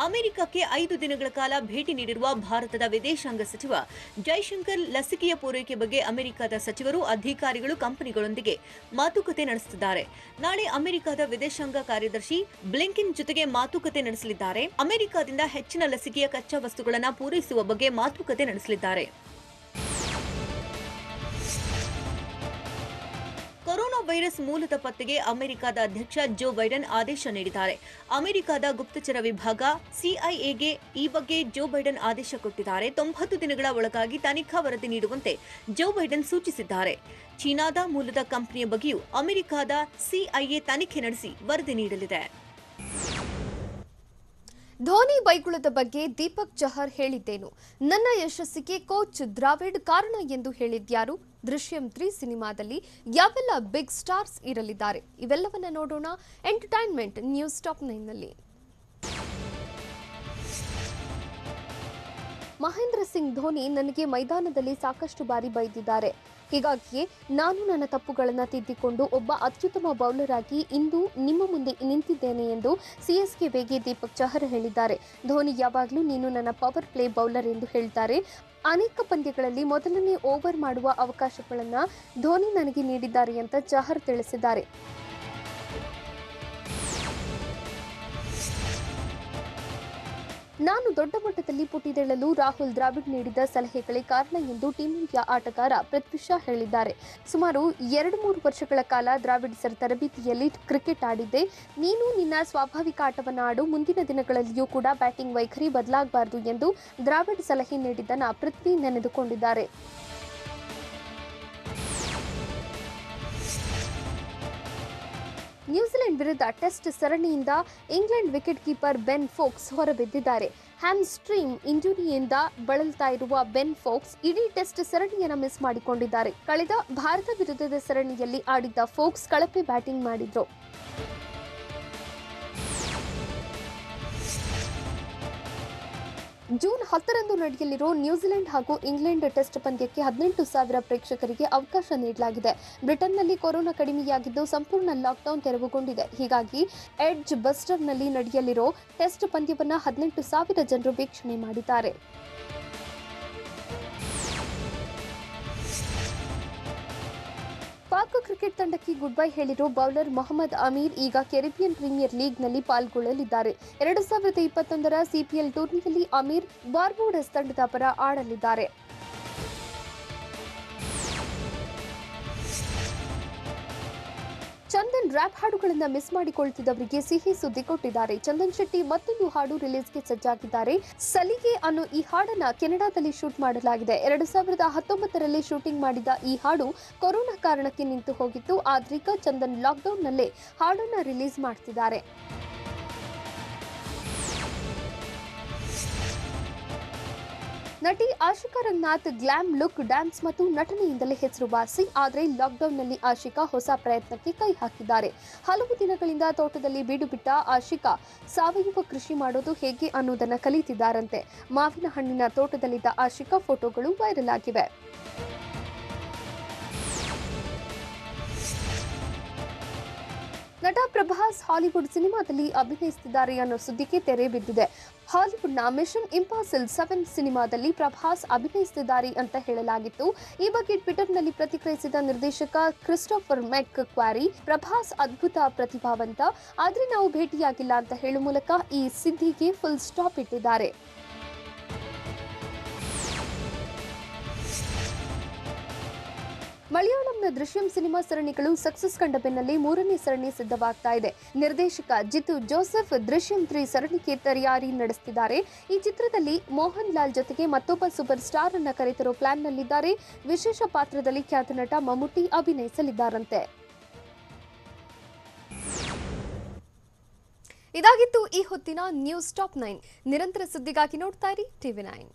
ಅಮೆರಿಕಕ್ಕೆ 5 ದಿನಗಳ ಕಾಲ ಭೇಟಿ ನೀಡಿರುವ ಭಾರತದ ವಿದೇಶಾಂಗ ಸಚಿವ ಜೈಶಂಕರ್ ಲಸಿಕೆಯ ಪೂರೈಕೆ ಬಗ್ಗೆ ಅಮೆರಿಕದ ಸಚಿವರು, ಅಧಿಕಾರಿಗಳು, ಕಂಪನಿಗಳೊಂದಿಗೆ ಮಾತುಕತೆ ನಡೆಸುತ್ತಿದ್ದಾರೆ. ನಾಳೆ ಅಮೆರಿಕದ ವಿದೇಶಾಂಗ ಕಾರ್ಯದರ್ಶಿ ಬ್ಲಿಂಕಿನ್ ಜೊತೆಗೆ ಮಾತುಕತೆ ನಡೆಸಲಿದ್ದಾರೆ. ಅಮೆರಿಕದಿಂದ ಹೆಚ್ಚಿನ ಲಸಿಕೆಯ ಕಚ್ಚಾ ವಸ್ತುಗಳನ್ನು ಪೂರೈಸುವ ಬಗ್ಗೆ ಮಾತುಕತೆ ನಡೆಸಲಿದ್ದಾರೆ. ಕೊರೋನಾ ವೈರಸ್ ಮೂಲದ ಪತ್ತೆಗೆ ಅಮೆರಿಕದ ಅಧ್ಯಕ್ಷ ಜೋ ಬೈಡನ್ ಆದೇಶ ನೀಡಿದ್ದಾರೆ. ಅಮೆರಿಕದ ಗುಪ್ತಚರ ವಿಭಾಗ CIAಗೆ ಈ ಬಗ್ಗೆ ಜೋ ಬೈಡನ್ ಆದೇಶ ಕೊಟ್ಟಿದ್ದಾರೆ. 90 ದಿನಗಳ ಒಳಗಾಗಿ ತನಿಖಾ ವರದಿ ನೀಡುವಂತೆ ಜೋ ಬೈಡನ್ ಸೂಚಿಸಿದ್ದಾರೆ. ಚೀನಾದ ಮೂಲದ ಕಂಪನಿಯ ಬಗ್ಗೆಯೂ ಅಮೆರಿಕದ CIA ತನಿಖೆ ನಡೆಸಿ ವರದಿ ನೀಡಲಿದೆ. ಧೋನಿ ಬೈಗುಳದ ಬಗ್ಗೆ ದೀಪಕ್ ಚಹರ್ ಹೇಳಿದ್ದೇನು? ನನ್ನ ಯಶಸ್ಸಿಗೆ ಕೋಚ್ ದ್ರಾವಿಡ್ ಕಾರಣ ಎಂದು ಹೇಳಿದ್ಯಾರು? ದೃಶ್ಯಂ 3 ಸಿನಿಮಾದಲ್ಲಿ ಯಾವೆಲ್ಲ ಬಿಗ್ ಸ್ಟಾರ್ಸ್ ಇರಲಿದ್ದಾರೆ? ಇವೆಲ್ಲವನ್ನ ನೋಡೋಣ ಎಂಟರ್ಟೈನ್ಮೆಂಟ್ ನ್ಯೂಸ್ ಟಾಪ್ 9ನಲ್ಲಿ. ಮಹೇಂದ್ರ ಸಿಂಗ್ ಧೋನಿ ನನಗೆ ಮೈದಾನದಲ್ಲಿ ಸಾಕಷ್ಟು ಬಾರಿ ಬೈದಿದ್ದಾರೆ. ಹೀಗಾಗಿಯೇ ನಾನು ನನ್ನ ತಪ್ಪುಗಳನ್ನು ತಿದ್ದಿಕೊಂಡು ಒಬ್ಬ ಅತ್ಯುತ್ತಮ ಬೌಲರ್ ಆಗಿ ಇಂದು ನಿಮ್ಮ ಮುಂದೆ ನಿಂತಿದ್ದೇನೆ ಎಂದು ಸಿಎಸ್ಕೆ ವೇಗಿ ದೀಪಕ್ ಚಹರ್ ಹೇಳಿದ್ದಾರೆ. ಧೋನಿ ಯಾವಾಗಲೂ ನೀನು ನನ್ನ ಪವರ್ ಪ್ಲೇ ಬೌಲರ್ ಎಂದು ಹೇಳ್ತಾರೆ. ಅನೇಕ ಪಂದ್ಯಗಳಲ್ಲಿ ಮೊದಲನೇ ಓವರ್ ಮಾಡುವ ಅವಕಾಶಗಳನ್ನು ಧೋನಿ ನನಗೆ ನೀಡಿದ್ದಾರೆ ಅಂತ ಚಹರ್ ತಿಳಿಸಿದ್ದಾರೆ. ನಾನು ದೊಡ್ಡ ಮಟ್ಟದಲ್ಲಿ ಪುಟಿದೇಳಲು ರಾಹುಲ್ ದ್ರಾವಿಡ್ ನೀಡಿದ ಸಲಹೆಗಳೇ ಕಾರಣ ಎಂದು ಟೀಂ ಇಂಡಿಯಾ ಆಟಗಾರ ಪೃಥ್ವಿ ಶಾ ಹೇಳಿದ್ದಾರೆ. ಸುಮಾರು 2-3 ವರ್ಷಗಳ ಕಾಲ ದ್ರಾವಿಡ್ ಸರ್ ತರಬೇತಿಯಲ್ಲಿ ಕ್ರಿಕೆಟ್ ಆಡಿದ್ದೆ. ನೀನು ನಿನ್ನ ಸ್ವಾಭಾವಿಕ ಆಟವನ್ನು ಆಡು, ಮುಂದಿನ ದಿನಗಳಲ್ಲಿಯೂ ಕೂಡ ಬ್ಯಾಟಿಂಗ್ ವೈಖರಿ ಬದಲಾಗಬಾರದು ಎಂದು ದ್ರಾವಿಡ್ ಸಲಹೆ ನೀಡಿದ್ದನ್ನು ಪೃಥ್ವಿ ನೆನೆದುಕೊಂಡಿದ್ದಾರೆ. ನ್ಯೂಜಿಲೆಂಡ್ ವಿರುದ್ಧ ಟೆಸ್ಟ್ ಸರಣಿಯಿಂದ ಇಂಗ್ಲೆಂಡ್ ವಿಕೆಟ್ ಕೀಪರ್ ಬೆನ್ ಫೋಕ್ಸ್ ಹೊರಬಿದ್ದಿದ್ದಾರೆ. ಹ್ಯಾಮ್ಸ್ಟ್ರಿಂಗ್ ಇಂಜುರಿಯಿಂದ ಬಳಲ್ತಾ ಇರುವ ಬೆನ್ ಫೋಕ್ಸ್ ಇಡೀ ಟೆಸ್ಟ್ ಸರಣಿಯನ್ನು ಮಿಸ್ ಮಾಡಿಕೊಂಡಿದ್ದಾರೆ. ಕಳೆದ ಭಾರತ ವಿರುದ್ಧದ ಸರಣಿಯಲ್ಲಿ ಆಡಿದ್ದ ಫೋಕ್ಸ್ ಕಳಪೆ ಬ್ಯಾಟಿಂಗ್ ಮಾಡಿದ್ರು. ಜೂನ್ 10ರಂದು ನಡೆಯಲಿರೋ ನ್ಯೂಜಿಲೆಂಡ್ ಹಾಗೂ ಇಂಗ್ಲೆಂಡ್ ಟೆಸ್ಟ್ ಪಂದ್ಯಕ್ಕೆ 18,000 ಪ್ರೇಕ್ಷಕರಿಗೆ ಅವಕಾಶ ನೀಡಲಾಗಿದೆ. ಬ್ರಿಟನ್ನಲ್ಲಿ ಕೊರೋನಾ ಕಡಿಮೆಯಾಗಿದ್ದು ಸಂಪೂರ್ಣ ಲಾಕ್ಡೌನ್ ತೆರವುಗೊಂಡಿದೆ. ಹೀಗಾಗಿ ಎಡ್ಜ್ ಬಸ್ಟರ್ನಲ್ಲಿ ನಡೆಯಲಿರೋ ಟೆಸ್ಟ್ ಪಂದ್ಯವನ್ನು 18,000 ಜನರು ವೀಕ್ಷಣೆ ಮಾಡಿದ್ದಾರೆ. ಪಾಕ್ ಕ್ರಿಕೆಟ್ ತಂಡಕ್ಕೆ ಗುಡ್ ಬೈ ಹೇಳಿರೋ ಬೌಲರ್ ಮೊಹಮ್ಮದ್ ಅಮೀರ್ ಈಗ ಕೆರಿಬಿಯನ್ ಪ್ರೀಮಿಯರ್ ಲೀಗ್ನಲ್ಲಿ ಪಾಲ್ಗೊಳ್ಳಲಿದ್ದಾರೆ. 2021ರ ಸಿಪಿಎಲ್ ಟೂರ್ನಿಯಲ್ಲಿ ಅಮೀರ್ ಬಾರ್ಬುಡಸ್ ತಂಡದ ಪರ ಆಡಲಿದ್ದಾರೆ. ಚಂದನ್ ರ್ಯಾಪ್ ಹಾಡುಗಳನ್ನು ಮಿಸ್ ಮಾಡಿಕೊಳ್ತಿದ್ದವರಿಗೆ ಸಿಹಿ ಸುದ್ದಿ ಕೊಟ್ಟಿದ್ದಾರೆ. ಚಂದನ್ ಶೆಟ್ಟಿ ಮತ್ತೊಂದು ಹಾಡು ರಿಲೀಸ್ಗೆ ಸಜ್ಜಾಗಿದ್ದಾರೆ. ಸಲಿಗೆ ಅನ್ನೋ ಈ ಹಾಡನ್ನ ಕೆನಡಾದಲ್ಲಿ ಶೂಟ್ ಮಾಡಲಾಗಿದೆ. 2019ರಲ್ಲಿ ಶೂಟಿಂಗ್ ಮಾಡಿದ ಈ ಹಾಡು ಕೊರೋನಾ ಕಾರಣಕ್ಕೆ ನಿಂತು ಹೋಗಿತ್ತು. ಆದ್ರೀಗ ಚಂದನ್ ಲಾಕ್ಡೌನ್ನಲ್ಲೇ ಹಾಡನ್ನ ರಿಲೀಸ್ ಮಾಡ್ತಿದ್ದಾರೆ. ನಟಿ Ashika Ranganath glam look, dance ಮತ್ತು ನಟನೆಯಿಂದಲೇ ಹೆಸರುವಾಸಿ. ಆದರೆ ಲಾಕ್ಡೌನ್ನಲ್ಲಿ ಆಶಿಕಾ ಹೊಸ ಪ್ರಯತ್ನಕ್ಕೆ ಕೈ ಹಾಕಿದ್ದಾರೆ. ಹಲವು ದಿನಗಳಿಂದ ತೋಟದಲ್ಲಿ ಬೀಡು ಬಿಟ್ಟ ಆಶಿಕಾ ಸಾವಯವ ಕೃಷಿ ಮಾಡೋದು ಹೇಗೆ ಅನ್ನೋದನ್ನ ಕಲಿತಿದ್ದಾರಂತೆ. ಮಾವಿನ ಹಣ್ಣಿನ ತೋಟದಲ್ಲಿದ್ದ ಆಶಿಕಾ ಫೋಟೋಗಳು ವೈರಲ್ ಆಗಿವೆ. ನಟ ಪ್ರಭಾಸ್ ಹಾಲಿವುಡ್ ಸಿನಿಮಾದಲ್ಲಿ ಅಭಿನಯಿಸುತ್ತಿದ್ದಾರೆ ಅನ್ನೋ ಸುದ್ದಿಗೆ ತೆರೆ ಬಿದ್ದಿದೆ. ಹಾಲಿವುಡ್ನ ಮಿಷನ್ ಇಂಪಾಸಿಬಲ್ 7 ಸಿನಿಮಾದಲ್ಲಿ ಪ್ರಭಾಸ್ ಅಭಿನಯಿಸುತ್ತಿದ್ದಾರೆ ಅಂತ ಹೇಳಲಾಗಿತ್ತು. ಈ ಬಗ್ಗೆ ಟ್ವಿಟರ್ನಲ್ಲಿ ಪ್ರತಿಕ್ರಿಯಿಸಿದ ನಿರ್ದೇಶಕ ಕ್ರಿಸ್ಟೋಫರ್ ಮೆಕ್ ಕ್ವಾರಿ, ಪ್ರಭಾಸ್ ಅದ್ಭುತ ಪ್ರತಿಭಾವಂತ, ಆದ್ರೆ ನಾವು ಭೇಟಿಯಾಗಿಲ್ಲ ಅಂತ ಹೇಳುವ ಮೂಲಕ ಈ ಸಿದ್ಧಿಗೆ ಫುಲ್ ಸ್ಟಾಪ್ ಇಟ್ಟಿದ್ದಾರೆ. ಮಲಯಾಳಂನ ದೃಶ್ಯಂ ಸಿನಿಮಾ ಸರಣಿಗಳು ಸಕ್ಸಸ್ ಕಂಡ ಬೆನ್ನಲ್ಲೇ 3ನೇ ಸರಣಿ ಸಿದ್ಧವಾಗ್ತಾ ಇದೆ. ನಿರ್ದೇಶಕ ಜಿತು ಜೋಸೆಫ್ ದೃಶ್ಯಂ 3 ಸರಣಿಗೆ ತಯಾರಿ ನಡೆಸುತ್ತಿದ್ದಾರೆ. ಈ ಚಿತ್ರದಲ್ಲಿ ಮೋಹನ್ ಲಾಲ್ ಜೊತೆಗೆ ಮತ್ತೊಬ್ಬ ಸೂಪರ್ ಸ್ಟಾರ್ ಅನ್ನ ಕರೆತರೋ ಪ್ಲಾನ್ನಲ್ಲಿದ್ದಾರೆ. ವಿಶೇಷ ಪಾತ್ರದಲ್ಲಿ ಖ್ಯಾತ ನಟ ಮಮ್ಮೂಟಿ ಅಭಿನಯಿಸಲಿದ್ದಾರಂತೆ. ಇದಾಗಿತ್ತು ಈ ಹೊತ್ತಿನ ನ್ಯೂಸ್ ಟಾಪ್ 9. ನಿರಂತರ ಸುದ್ದಿಗಾಗಿ ನೋಡ್ತಾ ಇರಿ TV9.